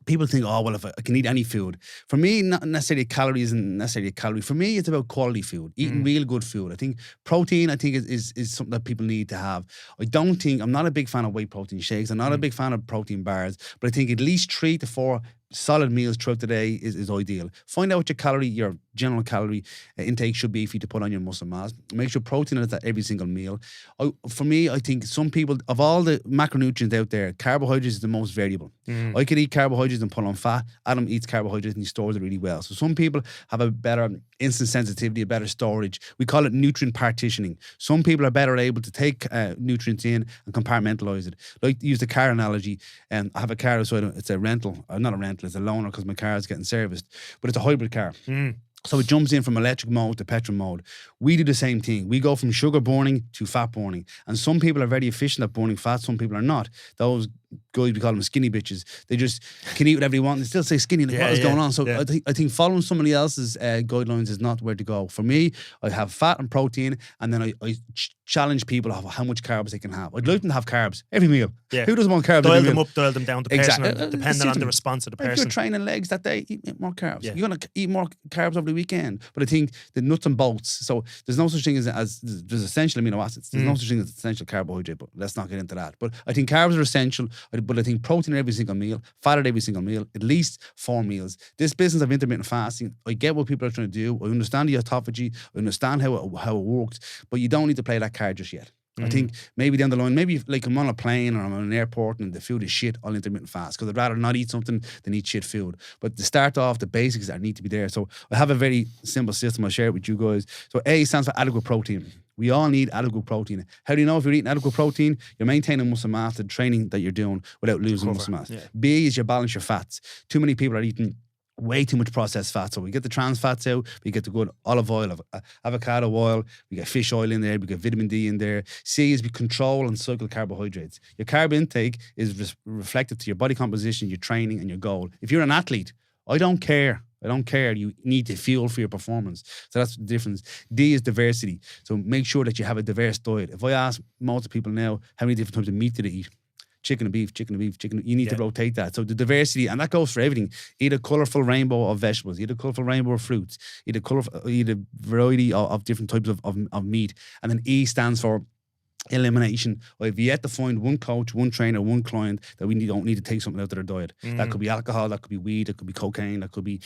people think, oh, well, if I can eat any food. For me, not necessarily calories isn't necessarily a calorie. For me, it's about quality food, eating real good food. I think protein, is something that people need to have. I'm not a big fan of whey protein shakes. I'm not a big fan of protein bars, but I think at least 3 to 4 solid meals throughout the day is ideal. Find out what your general calorie intake should be for you to put on your muscle mass. Make sure protein is at every single meal. For me, I think some people, of all the macronutrients out there, carbohydrates is the most variable. I could eat carbohydrates and put on fat. Adam eats carbohydrates and he stores it really well. So some people have a better insulin sensitivity, a better storage. We call it nutrient partitioning. Some people are better able to take nutrients in and compartmentalize it. Like, use the car analogy. I have a car, so it's a rental. Not a rental, it's a loaner because my car is getting serviced. But it's a hybrid car. So it jumps in from electric mode to petrol mode. We do the same thing. We go from sugar burning to fat burning. And some people are very efficient at burning fat, some people are not. Those guys, we call them skinny bitches. They just can eat whatever they want. They still say skinny, like, what is going on? So I think following somebody else's guidelines is not where to go. For me, I have fat and protein, and then I challenge people of how much carbs they can have. I'd like them to have carbs every meal. Yeah. Who doesn't want carbs dial every them meal? up, dial them down, depending on the response of the person. If you're training legs that day, eat more carbs. You're going to eat more carbs over the weekend. But I think the nuts and bolts, so there's no such thing as there's essential amino acids. There's no such thing as essential carbohydrate, but let's not get into that. But I think carbs are essential, but I think protein at every single meal, fat at every single meal, at least 4 meals. This business of intermittent fasting, I get what people are trying to do. I understand the autophagy. I understand how it works, but you don't need to play that card just yet. I think maybe down the line, maybe like I'm on a plane or I'm on an airport and the food is shit, I'll intermittent fast because I'd rather not eat something than eat shit food. But to start off, the basics that need to be there. So I have a very simple system I'll share it with you guys. So A stands for adequate protein. We all need adequate protein. How do you know if you're eating adequate protein? You're maintaining muscle mass, the training that you're doing without losing muscle mass. B is you balance your fats. Too many people are eating way too much processed fat. So we get the trans fats out, we get the good olive oil, avocado oil, we get fish oil in there, we get vitamin D in there. C is we control and cycle carbohydrates. Your carb intake is reflective to your body composition, your training, and your goal. If you're an athlete, I don't care. You need to fuel for your performance. So that's the difference. D is diversity. So make sure that you have a diverse diet. If I ask most people now, how many different types of meat do they eat? Chicken and beef, chicken and beef, chicken. You need to rotate that. So the diversity, and that goes for everything. Eat a colourful rainbow of vegetables. Eat a colourful rainbow of fruits. Eat a variety of different types of meat. And then E stands for elimination. I've yet to find one coach, one trainer, one client that we don't need to take something out of their diet. That could be alcohol, that could be weed, that could be cocaine, that could be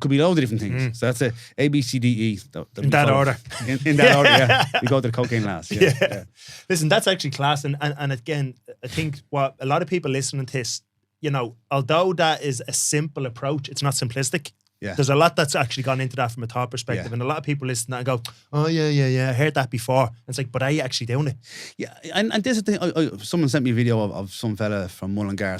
loads of different things. So that's A, B, C, D, E. In that order. In that order, yeah. We go to the cocaine last. Yeah. Listen, that's actually class. And again, I think what a lot of people listening to this, although that is a simple approach, it's not simplistic. Yeah. There's a lot that's actually gone into that from a thought perspective. And a lot of people listen to that and go, oh, yeah, I heard that before. And it's like, but are you actually doing it? Yeah, and this is the thing. Someone sent me a video of some fella from Mullingar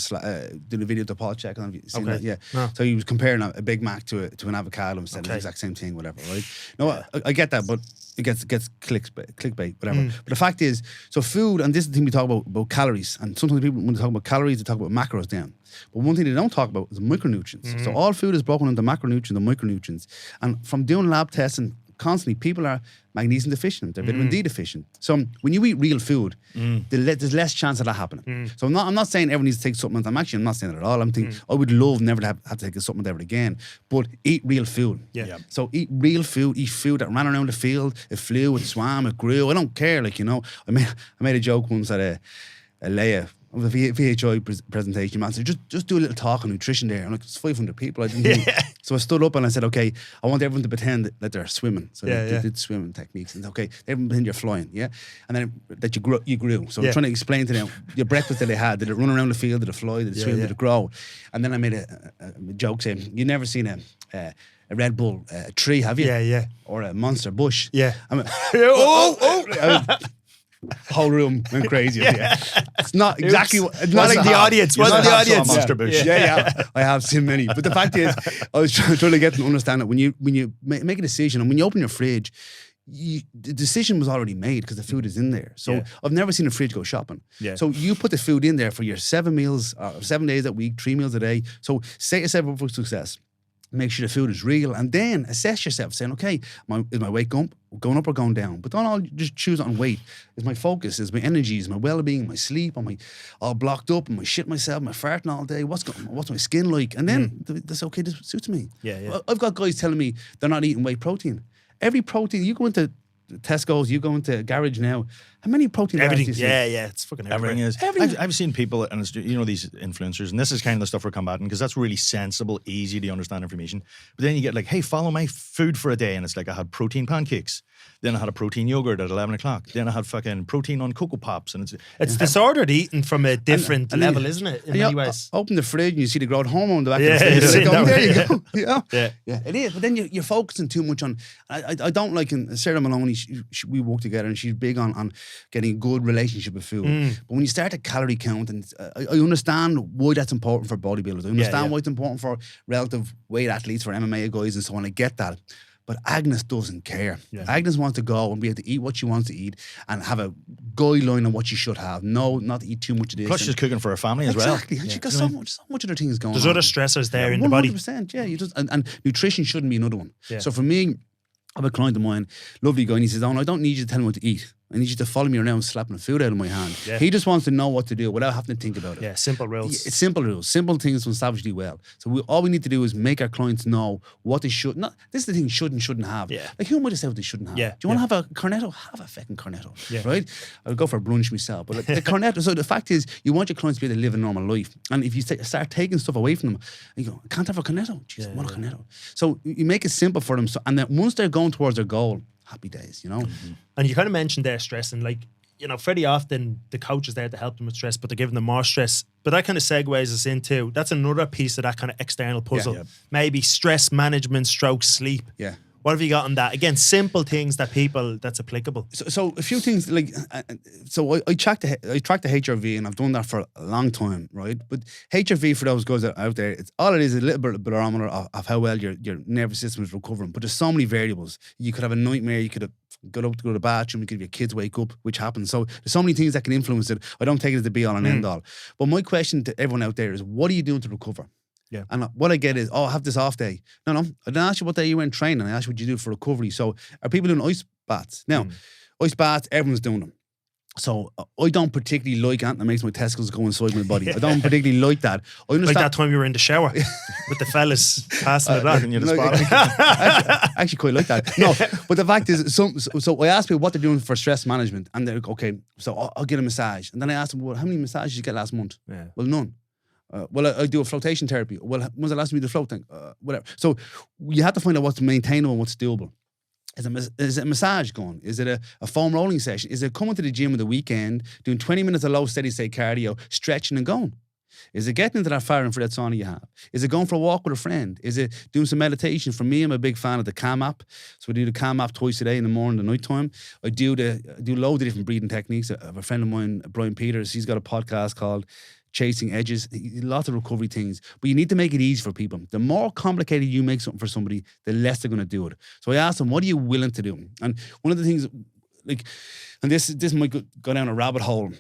did a video to Paul Check. Have you seen that? Yeah. No. So he was comparing a Big Mac to an avocado and said the exact same thing, whatever, right? No, I get that, but it gets clickbait, whatever. But the fact is, so food, and this is the thing we talk about calories. And sometimes people, when they talk about calories, they talk about macros down. But one thing they don't talk about is micronutrients. So all food is broken into macronutrients and micronutrients. And from doing lab testing constantly, people are magnesium deficient, they're vitamin D deficient. So when you eat real food, there's less chance of that happening. So I'm not saying everyone needs to take supplements. I'm not saying that at all. I'm thinking I would love never to have to take a supplement ever again. But eat real food. Yeah. So eat real food. Eat food that ran around the field. It flew. It swam. It grew. I don't care. I made a joke once at a Leia. Of the VHI presentation, man. So just do a little talk on nutrition there. I'm like, it's 500 people. I didn't do. So I stood up and I said, okay, I want everyone to pretend that they're swimming. So they did swimming techniques. And okay, everyone pretend you're flying, yeah? And then that you grew. So I'm trying to explain to them your breakfast that they had. Did it run around the field? Did it fly? Did it swim? Did it grow? And then I made a joke saying, you've never seen a Red Bull, a tree, have you? Yeah. Or a Monster Bush. Yeah. I mean, Oh. whole room went crazy. Yeah. It's not exactly what, it's not Wasn't like the audience. Wasn't the audience. Monster Bush. Yeah. I have seen many. But the fact is, I was trying to get them to understand that when you make a decision and when you open your fridge, the decision was already made because the food is in there. So I've never seen a fridge go shopping. Yeah. So you put the food in there for your 7 meals, 7 days a week, 3 meals a day. So set yourself up for success. Make sure the food is real, and then assess yourself, saying, okay, is my weight going up or going down? But don't all just choose on weight. Is my focus, is my energy, is my well-being, my sleep, am I all blocked up, am I shit myself, am I farting all day? What's my skin like? And then that's okay, this suits me. Yeah. I've got guys telling me they're not eating whey protein. Every protein, you go into Tesco's, you go into Garage now, how many protein bars do you see? Yeah, it's fucking Everything everywhere. is. I've seen people, and it's, these influencers, and this is kind of the stuff we're combating because that's really sensible, easy to understand information. But then you get like, hey, follow my food for a day, and it's like I had protein pancakes, then I had a protein yogurt at 11 o'clock, then I had fucking protein on Cocoa Pops, and it's disordered eating from a different level, isn't it? In many ways. Open the fridge and you see the growth hormone in the back Yeah, of the fridge. There you go. Yeah. It is. But then you're focusing too much on. I don't like. Sarah Maloney. We work together, and she's big on getting a good relationship with food. But when you start to calorie count, and I understand why that's important for bodybuilders. I understand why it's important for relative weight athletes, for MMA guys, and so on. I get that. But Agnes doesn't care. Yeah. Agnes wants to go and be able to eat what she wants to eat and have a guideline on what she should have. No, not to eat too much of this. Plus, she's cooking for her family as well. Exactly. And she's got so much other things going There's on. other stressors there in the body. 100%, yeah. And nutrition shouldn't be another one. Yeah. So for me, I have a client of mine, lovely guy, and he says, I don't need you to tell him what to eat. I need you to follow me around slapping food out of my hand. Yeah. He just wants to know what to do without having to think about it. Yeah, simple rules. It's simple rules. Simple things will savagely well. So all we need to do is make our clients know what they should. This is the thing should and shouldn't have. Yeah. Like, who am I to say what they shouldn't have? Yeah. Do you want to have a cornetto? Have a fucking cornetto. Yeah. Right? I'll go for a brunch myself. But like, a cornetto. So the fact is, you want your clients to be able to live a normal life. And if you start taking stuff away from them, and you go, I can't have a cornetto. Jeez, I want a cornetto. So you make it simple for them. So, and then once they're going towards their goal, happy days, And you kind of mentioned there stress, and like, very often the coach is there to help them with stress, but they're giving them more stress. But that kind of segues us into, that's another piece of that kind of external puzzle. Yeah. Maybe stress management, sleep. Yeah. What have you got on that? Again, simple things that's applicable. So a few things like, so I track the HRV, and I've done that for a long time, right? But HRV, for those guys that are out there, it's all it is a little bit of a barometer of how well your nervous system is recovering. But there's so many variables. You could have a nightmare. You could have got up to go to the bathroom. You could have your kids wake up, which happens. So there's so many things that can influence it. I don't take it as the be all and end all. But my question to everyone out there is, what are you doing to recover? Yeah. And what I get is, I have this off day. No, I didn't ask you what day you went training. I asked you what you do for recovery. So are people doing ice baths? Now, ice baths, everyone's doing them. So I don't particularly like anything that makes my testicles go inside my body. I don't particularly like that. I understand. Like that time you were in the shower with the fellas passing it on. I actually quite like that. No, but the fact is, so I ask people what they're doing for stress management, and they're like, okay, so I'll get a massage. And then I ask them, well, how many massages did you get last month? Yeah. Well, none. Well, I do a flotation therapy. Well, when's the last time you did a float thing? Whatever. So you have to find out what's maintainable and what's doable. Is it a massage going? Is it a foam rolling session? Is it coming to the gym on the weekend, doing 20 minutes of low steady state cardio, stretching and going? Is it getting into that fire infrared sauna you have? Is it going for a walk with a friend? Is it doing some meditation? For me, I'm a big fan of the Calm app. So I do the Calm app twice a day, in the morning and the night time. I do loads of different breathing techniques. I have a friend of mine, Brian Peters, he's got a podcast called Chasing Edges, lots of recovery things, but you need to make it easy for people. The more complicated you make something for somebody, the less they're going to do it. So I asked them, what are you willing to do? And one of the things, like, and this might go down a rabbit hole.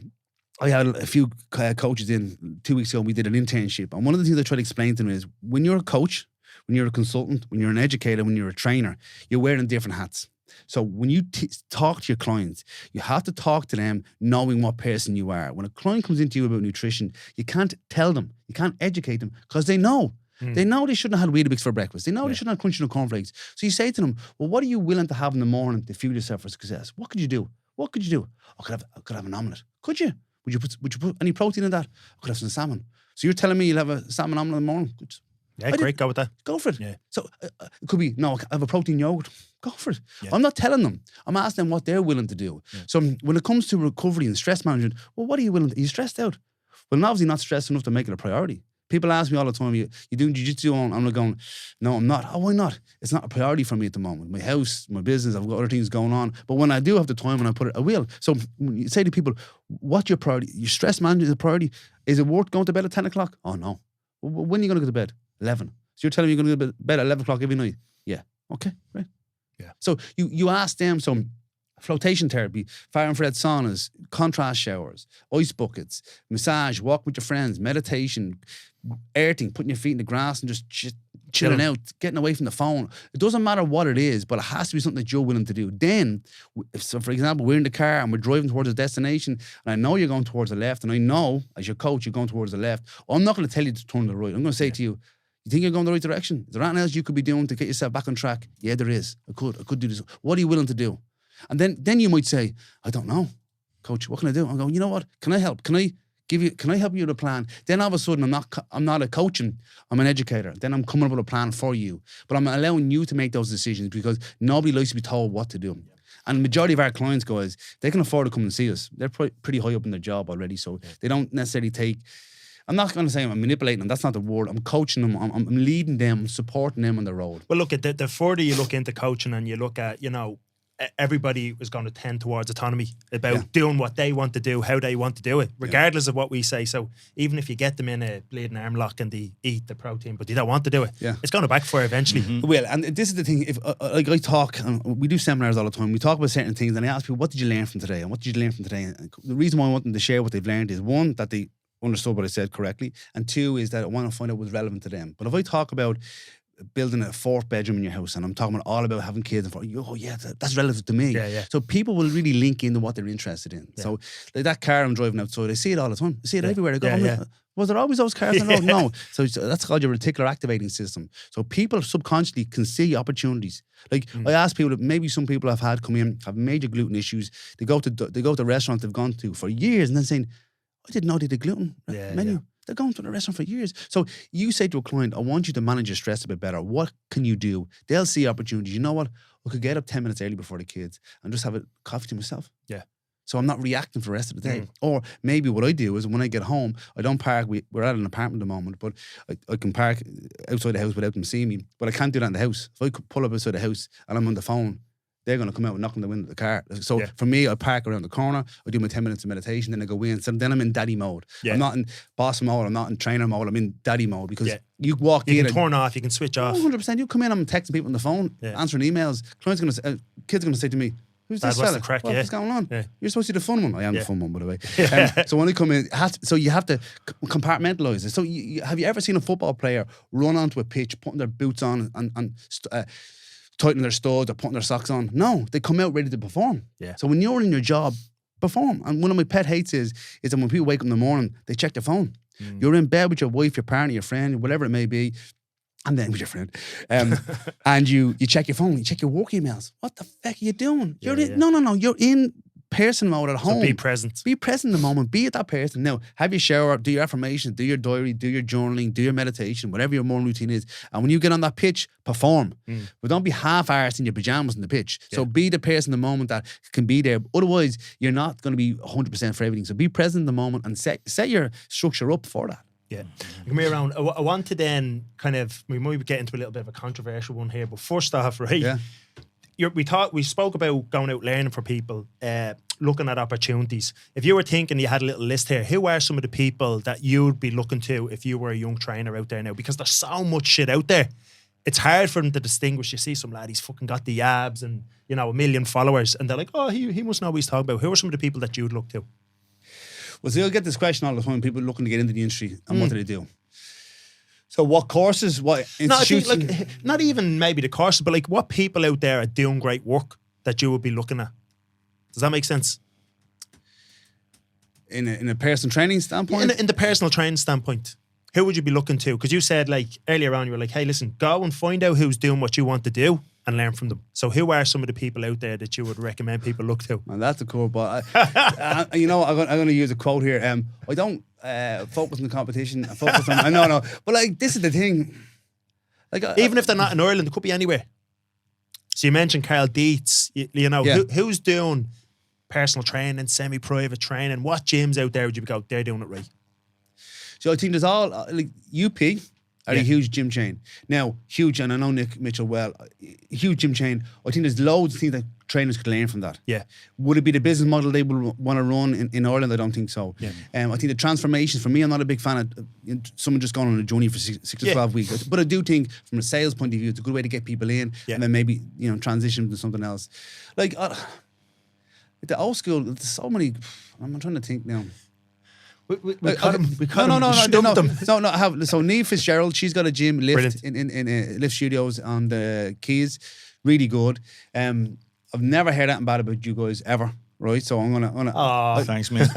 I had a few coaches in 2 weeks ago, and we did an internship. And one of the things I try to explain to them is, when you're a coach, when you're a consultant, when you're an educator, when you're a trainer, you're wearing different hats. So when you talk to your clients, you have to talk to them knowing what person you are. When a client comes into you about nutrition, you can't tell them, you can't educate them, because they know. They know they shouldn't have had Weetabix for breakfast. They know they shouldn't have crunchy nut cornflakes. So you say to them, well, what are you willing to have in the morning to fuel yourself for success? What could you do? What could you do? I could have an omelette. Could you? Would you put any protein in that? I could have some salmon. So you're telling me you'll have a salmon omelette in the morning? Good. Yeah, great. Go with that. Go for it. Yeah. So it could be, no, I have a protein yogurt. Go for it. Yeah. I'm not telling them. I'm asking them what they're willing to do. Yeah. So when it comes to recovery and stress management, well, what are you willing to? Are you stressed out? Well, obviously not stressed enough to make it a priority. People ask me all the time, you doing jiu-jitsu on? I'm like going, no, I'm not. Oh, why not? It's not a priority for me at the moment. My house, my business, I've got other things going on. But when I do have the time and I put it, I will. So when you say to people, what's your priority? Your stress management is a priority. Is it worth going to bed at 10 o'clock? Oh, no. When are you going to go to bed? 11. So you're telling me you're going to go to bed at 11 o'clock every night? Yeah. Okay, right. Yeah. So you ask them some flotation therapy, far infrared saunas, contrast showers, ice buckets, massage, walk with your friends, meditation, earthing, putting your feet in the grass and just chilling out, getting away from the phone. It doesn't matter what it is, but it has to be something that you're willing to do. Then, so for example, we're in the car and we're driving towards a destination and I know you're going towards the left and I know, as your coach, you're going towards the left. I'm not going to tell you to turn to the right. I'm going to say to you, you think you're going the right direction? Is there anything else you could be doing to get yourself back on track? Yeah, there is. I could do this. What are you willing to do? And then you might say, I don't know, coach, what can I do? I'm going, you know what? Can I help? Can I help you with a plan? Then all of a sudden, I'm not a coach, I'm an educator. Then I'm coming up with a plan for you. But I'm allowing you to make those decisions because nobody likes to be told what to do. And the majority of our clients, guys, they can afford to come and see us. They're pretty high up in their job already, so they don't necessarily take... I'm not going to say I'm manipulating them. That's not the word. I'm coaching them. I'm leading them, I'm supporting them on the road. Well, look, at the further you look into coaching and you look at, everybody was going to tend towards autonomy about doing what they want to do, how they want to do it, regardless of what we say. So even if you get them in a bleeding arm lock and they eat the protein, but they don't want to do it, it's going to backfire eventually. Mm-hmm. Well, and this is the thing. If like I talk, and we do seminars all the time. We talk about certain things, and I ask people, "What did you learn from today?" And what did you learn from today? And the reason why I want them to share what they've learned is one, that they understood what I said correctly, and two is that I want to find out what's relevant to them. But if I talk about building a 4th bedroom in your house and I'm talking about all about having kids and oh yeah, that's relevant to me. So people will really link into what they're interested in. So like that car I'm driving outside, I see it all the time. I see it everywhere I go. Was there always those cars on the road? No. So that's called your reticular activating system. So people subconsciously can see opportunities. Like I ask people, maybe some people I've had come in have major gluten issues. They go to restaurants they've gone to for years and then saying, I didn't know they did gluten menu. They're going to the restaurant for years. So you say to a client, I want you to manage your stress a bit better. What can you do? They'll see opportunities. You know what? I could get up 10 minutes early before the kids and just have a coffee to myself. Yeah. So I'm not reacting for the rest of the day. Or maybe what I do is when I get home, I don't park. We're at an apartment at the moment, but I can park outside the house without them seeing me. But I can't do that in the house. If I could pull up outside the house and I'm on the phone, they're going to come out and knock on the window of the car. So for me, I park around the corner, I do my 10 minutes of meditation, then I go in. So then I'm in daddy mode. I'm not in boss mode, I'm not in trainer mode, I'm in daddy mode because you walk in. You can turn off, you can switch off. 100%. You come in, I'm texting people on the phone, answering emails. Kids are going to say to me, who's this fella? What's going on? You're supposed to be the fun one. I am the fun one, by the way. So when I come in, so you have to compartmentalize it. So have you ever seen a football player run onto a pitch, putting their boots on and tightening their studs or putting their socks on? No, they come out ready to perform. So when you're in your job, perform. And one of my pet hates is that when people wake up in the morning, they check their phone. You're in bed with your wife, your partner, your friend, whatever it may be, and then with your friend, and you check your phone, you check your work emails. What the fuck are you doing? You're no. You're in person mode at home. So be present. Be present in the moment. Be at that person. Now, have your shower, do your affirmations, do your diary, do your journaling, do your meditation, whatever your morning routine is. And when you get on that pitch, perform. But don't be half-arsed in your pajamas on the pitch. So be the person in the moment that can be there. Otherwise, you're not going to be 100% for everything. So be present in the moment and set your structure up for that. Come here around. I want to then kind of, we might get into a little bit of a controversial one here, but first off, right? We spoke about going out learning for people, looking at opportunities. If you were thinking, you had a little list here, who are some of the people that you'd be looking to if you were a young trainer out there now? Because there's so much shit out there. It's hard for them to distinguish. You see some lad, he's fucking got the abs and, 1 million followers, and they're like, oh, he must know what he's talking about. Who are some of the people that you'd look to? Well, see, I get this question all the time, people looking to get into the industry, and what do they do? So what courses, what institutions? Not even maybe the courses, but like what people out there are doing great work that you would be looking at. Does that make sense? In a personal training standpoint? In the personal training standpoint. Who would you be looking to? Because you said like earlier on, you were like, hey, listen, go and find out who's doing what you want to do and learn from them. So who are some of the people out there that you would recommend people look to? And that's a cool, but I'm going to use a quote here. I don't focus on the competition. I focus on, no. But like, this is the thing. Like, even if they're not in Ireland, it could be anywhere. So you mentioned Carl Dietz, who's doing personal training, semi-private training? What gyms out there would you go, they're doing it right? So I think there's all like UP are a huge gym chain. Now, huge, and I know Nick Mitchell well, huge gym chain. I think there's loads of things that trainers could learn from that. Yeah. Would it be the business model they would want to run in Ireland? I don't think so. Yeah. I think the transformations, for me, I'm not a big fan of someone just going on a journey for 6 to 12 weeks. But I do think from a sales point of view, it's a good way to get people in and then maybe, transition to something else. Like, the old school, there's so many, I'm trying to think now. We cut them. No, I have. So Neve Fitzgerald, she's got a gym lift in Lift Studios on the Keys, really good. I've never heard anything bad about you guys ever, right? So I'm gonna. Oh, thanks, man.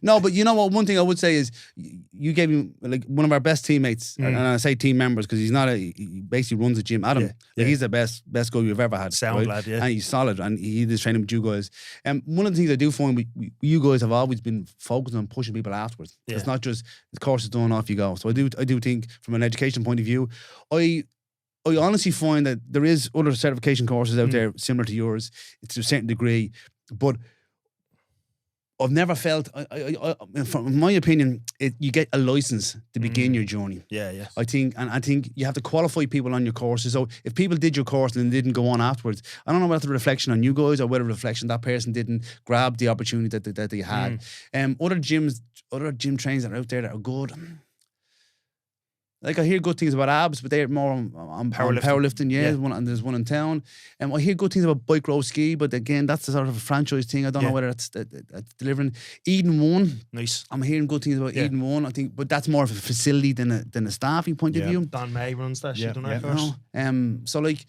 No, but you know what? One thing I would say is you gave me like one of our best teammates, and I say team members because he basically runs a gym. Adam, he's the best guy you've ever had. Sound lad, and he's solid, and he is training with you guys. One of the things I do find you guys have always been focused on pushing people afterwards. Yeah. It's not just the course is done, off you go. So I do think from an education point of view, I honestly find that there is other certification courses out there similar to yours, to a certain degree, but I've never felt, from my opinion, you get a license to begin your journey. Yeah. I think you have to qualify people on your courses. So if people did your course and didn't go on afterwards, I don't know whether the reflection on you guys or whether reflection that person didn't grab the opportunity that they had. Other gym trainers that are out there that are good. Like I hear good things about abs, but they're more on powerlifting. Yeah. There's one in town. And I hear good things about bike row ski, but again, that's a sort of a franchise thing. I don't know whether that's delivering. Eden One, nice. I'm hearing good things about Eden One. I think, but that's more of a facility than a staffing point of view. Don May runs that shit, don't I? So like,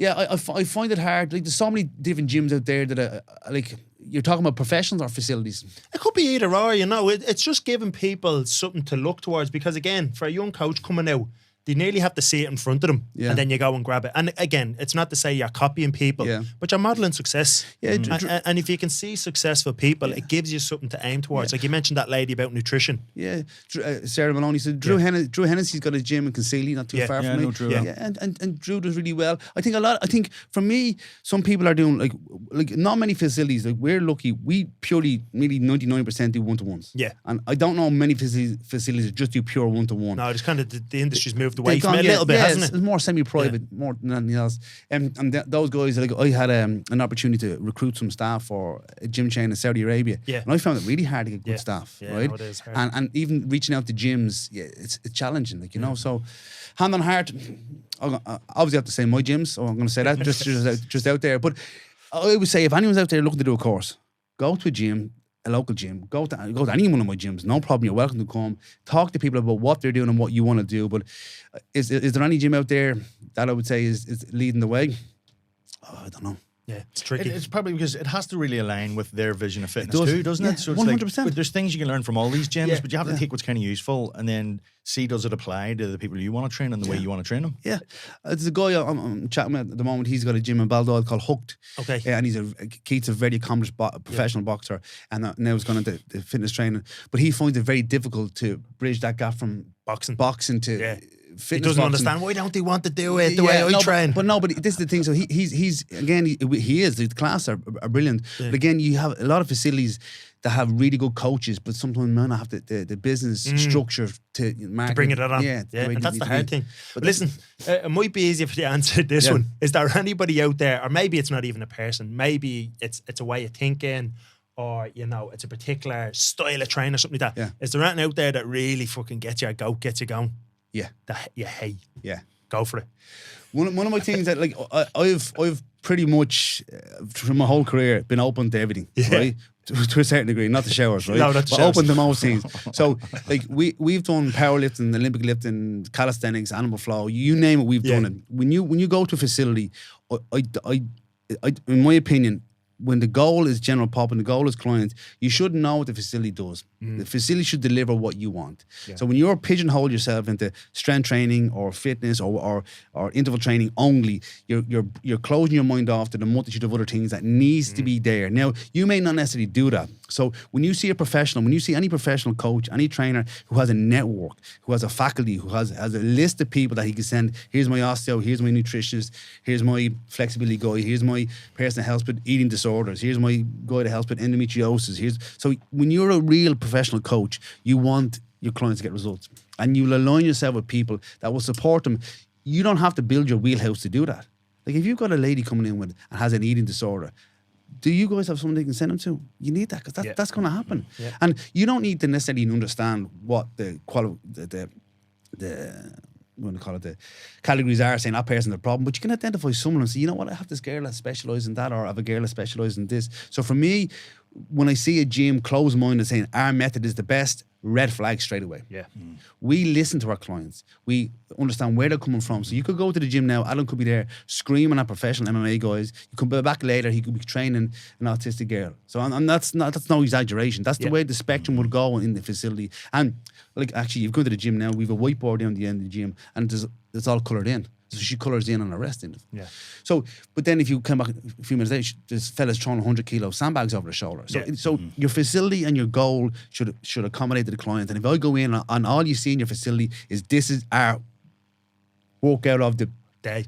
I find it hard. Like there's so many different gyms out there that like. You're talking about professionals or facilities? It could be either or, It's just giving people something to look towards because, again, for a young coach coming out, they nearly have to see it in front of them and then you go and grab it. And again, it's not to say you're copying people, but you're modeling success. Yeah, and if you can see successful people, it gives you something to aim towards. Like you mentioned that lady about nutrition. Yeah, Sarah Maloney said Drew Hennessy's got a gym in Concealy, not too far from me. No, Drew. And Drew does really well. I think for me, some people are doing like not many facilities. Like we're lucky, we purely maybe 99% do one-to-ones. Yeah, and I don't know many facilities that just do pure one-to-one. No, it's kind of the industry's moved away from it a little bit, hasn't it? It's more semi-private, more than anything else. And those guys, like I had an opportunity to recruit some staff for a gym chain in Saudi Arabia. Yeah. And I found it really hard to get good staff, right? No, it is hard. And even reaching out to gyms, it's challenging, like, so hand on heart, I obviously have to say my gyms, so I'm going to say that just out there. But I would say if anyone's out there looking to do a course, go to a gym, a local gym, go to any one of my gyms, no problem, you're welcome to come, talk to people about what they're doing and what you want to do. But is there any gym out there that I would say is leading the way? I don't know. Yeah, it's tricky. It's probably because it has to really align with their vision of fitness too, doesn't it? So it's 100%. like, there's things you can learn from all these gyms, but you have to take what's kind of useful and then see does it apply to the people you want to train and the way you want to train them. Yeah. There's a guy I'm chatting with at the moment, he's got a gym in Baldoyle called Hooked. Okay. And Keith's a very accomplished professional boxer and now he's gone into fitness training. But he finds it very difficult to bridge that gap from boxing to... He doesn't understand why don't they want to do it the way I train. But this is the thing. So he's again he is the class are brilliant. Yeah. But again, you have a lot of facilities that have really good coaches, but sometimes may not have the business structure to bring it on. Yeah, and that's the hard thing. But listen, it might be easier for you to answer this one. Is there anybody out there, or maybe it's not even a person, maybe it's a way of thinking, or it's a particular style of training or something like that. Yeah. Is there anything out there that really fucking gets you going? Yeah, that you hate. Yeah, go for it. One of my things that like I've pretty much from my whole career been open to everything, right? To a certain degree, not the showers, right? No, not the showers. Open to most things. So like we've done powerlifting, Olympic lifting, calisthenics, animal flow, you name it, we've done it. When you go to a facility, I in my opinion, when the goal is general pop and the goal is clients, you should know what the facility does. The facility should deliver what you want. Yeah. So when you're pigeonhole yourself into strength training or fitness or interval training only, you're closing your mind off to the multitude of other things that needs to be there. Now, you may not necessarily do that. So when you see a professional, when you see any professional coach, any trainer who has a network, who has a faculty, who has a list of people that he can send, here's my osteo, here's my nutritionist, here's my flexibility guy, here's my person that helps with eating disorders, disorders. Here's my guy that helps with endometriosis. So when you're a real professional coach, you want your clients to get results. And you'll align yourself with people that will support them. You don't have to build your wheelhouse to do that. Like if you've got a lady coming in with and has an eating disorder, do you guys have someone they can send them to? You need that because that's going to happen. Yeah. And you don't need to necessarily understand what the categories are saying that person's the problem, but you can identify someone and say, you know what, I have this girl that specialises in that, or I have a girl that specialises in this. So for me, when I see a gym closed-minded saying our method is the best, red flag straight away. Yeah. We listen to our clients. We understand where they're coming from. So you could go to the gym now, Alan could be there screaming at professional MMA guys. You could be back later, he could be training an autistic girl. So and that's no exaggeration. That's the way the spectrum would go in the facility. And like actually, you've gone to the gym now, we've a whiteboard down the end of the gym, and it's all coloured in. So she colours in on the rest in it. Yeah. So, but then if you come back a few minutes later, this fella's throwing 100 kilo sandbags over the shoulder. So, your facility and your goal should accommodate the client. And if I go in and all you see in your facility is this is our workout of the day,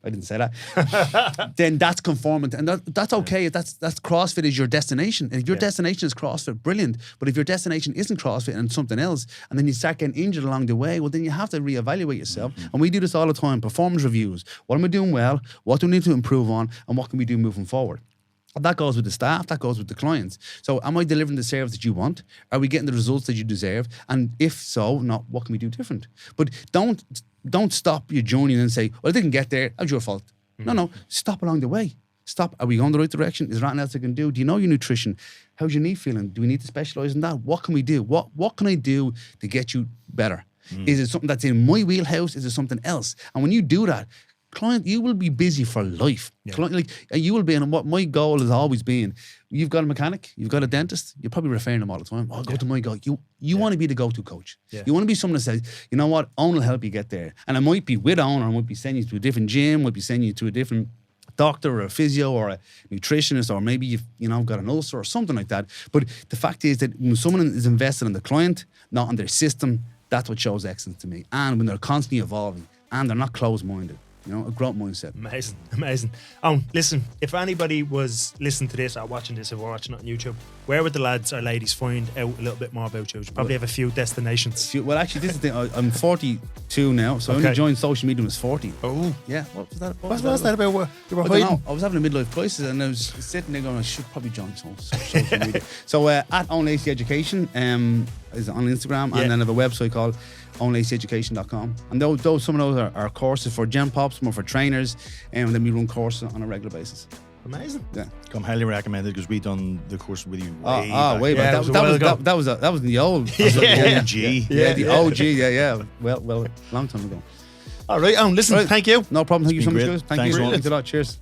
I didn't say that. Then that's conformant, and that's okay. That's CrossFit is your destination, and if your destination is CrossFit, brilliant. But if your destination isn't CrossFit and something else, and then you start getting injured along the way, well, then you have to reevaluate yourself. And we do this all the time: performance reviews. What am I doing well? What do we need to improve on? And what can we do moving forward? And that goes with the staff. That goes with the clients. So, am I delivering the service that you want? Are we getting the results that you deserve? And if so, not what can we do different? But don't stop your journey and say, well, I didn't get there. That's your fault. No. Stop along the way. Stop. Are we going the right direction? Is there anything else I can do? Do you know your nutrition? How's your knee feeling? Do we need to specialise in that? What can we do? What can I do to get you better? Is it something that's in my wheelhouse? Is it something else? And when you do that, client, you will be busy for life. Client, you will be, and what my goal has always been, you've got a mechanic, you've got a dentist, you're probably referring them all the time. Oh, go to my guy. You want to be the go-to coach. You want to be someone that says, you know what, Owen will help you get there. And it might be with Owen, or I might be sending you to a different gym, might be sending you to a different doctor or a physio or a nutritionist, or maybe you've got an ulcer or something like that. But the fact is that when someone is invested in the client, not in their system, that's what shows excellence to me. And when they're constantly evolving and they're not closed-minded. A growth mindset. Amazing. Listen, if anybody was listening to this or watching this, if we're watching it on YouTube, where would the lads or ladies find out a little bit more about you? You probably have a few destinations. Well, actually, this is the thing. I'm 42 now, so I only joined social media when I was 40. Oh. Yeah. What was that? What's that about? You were hiding? I was having a midlife crisis, and I was sitting there going, I should probably join social media. So at Eoin Lacey Education is on Instagram, and then I have a website called OwenLaceyEducation.com. And some of those are courses for gen pops, more for trainers, and then we run courses on a regular basis. Amazing. Yeah. I'm highly recommended because we done the course with you way back. That was the old OG. The OG. Yeah. Well, long time ago. All right, listen, thank you. No problem. Thank you so much, great. guys. Thank you. Thanks a lot. Cheers.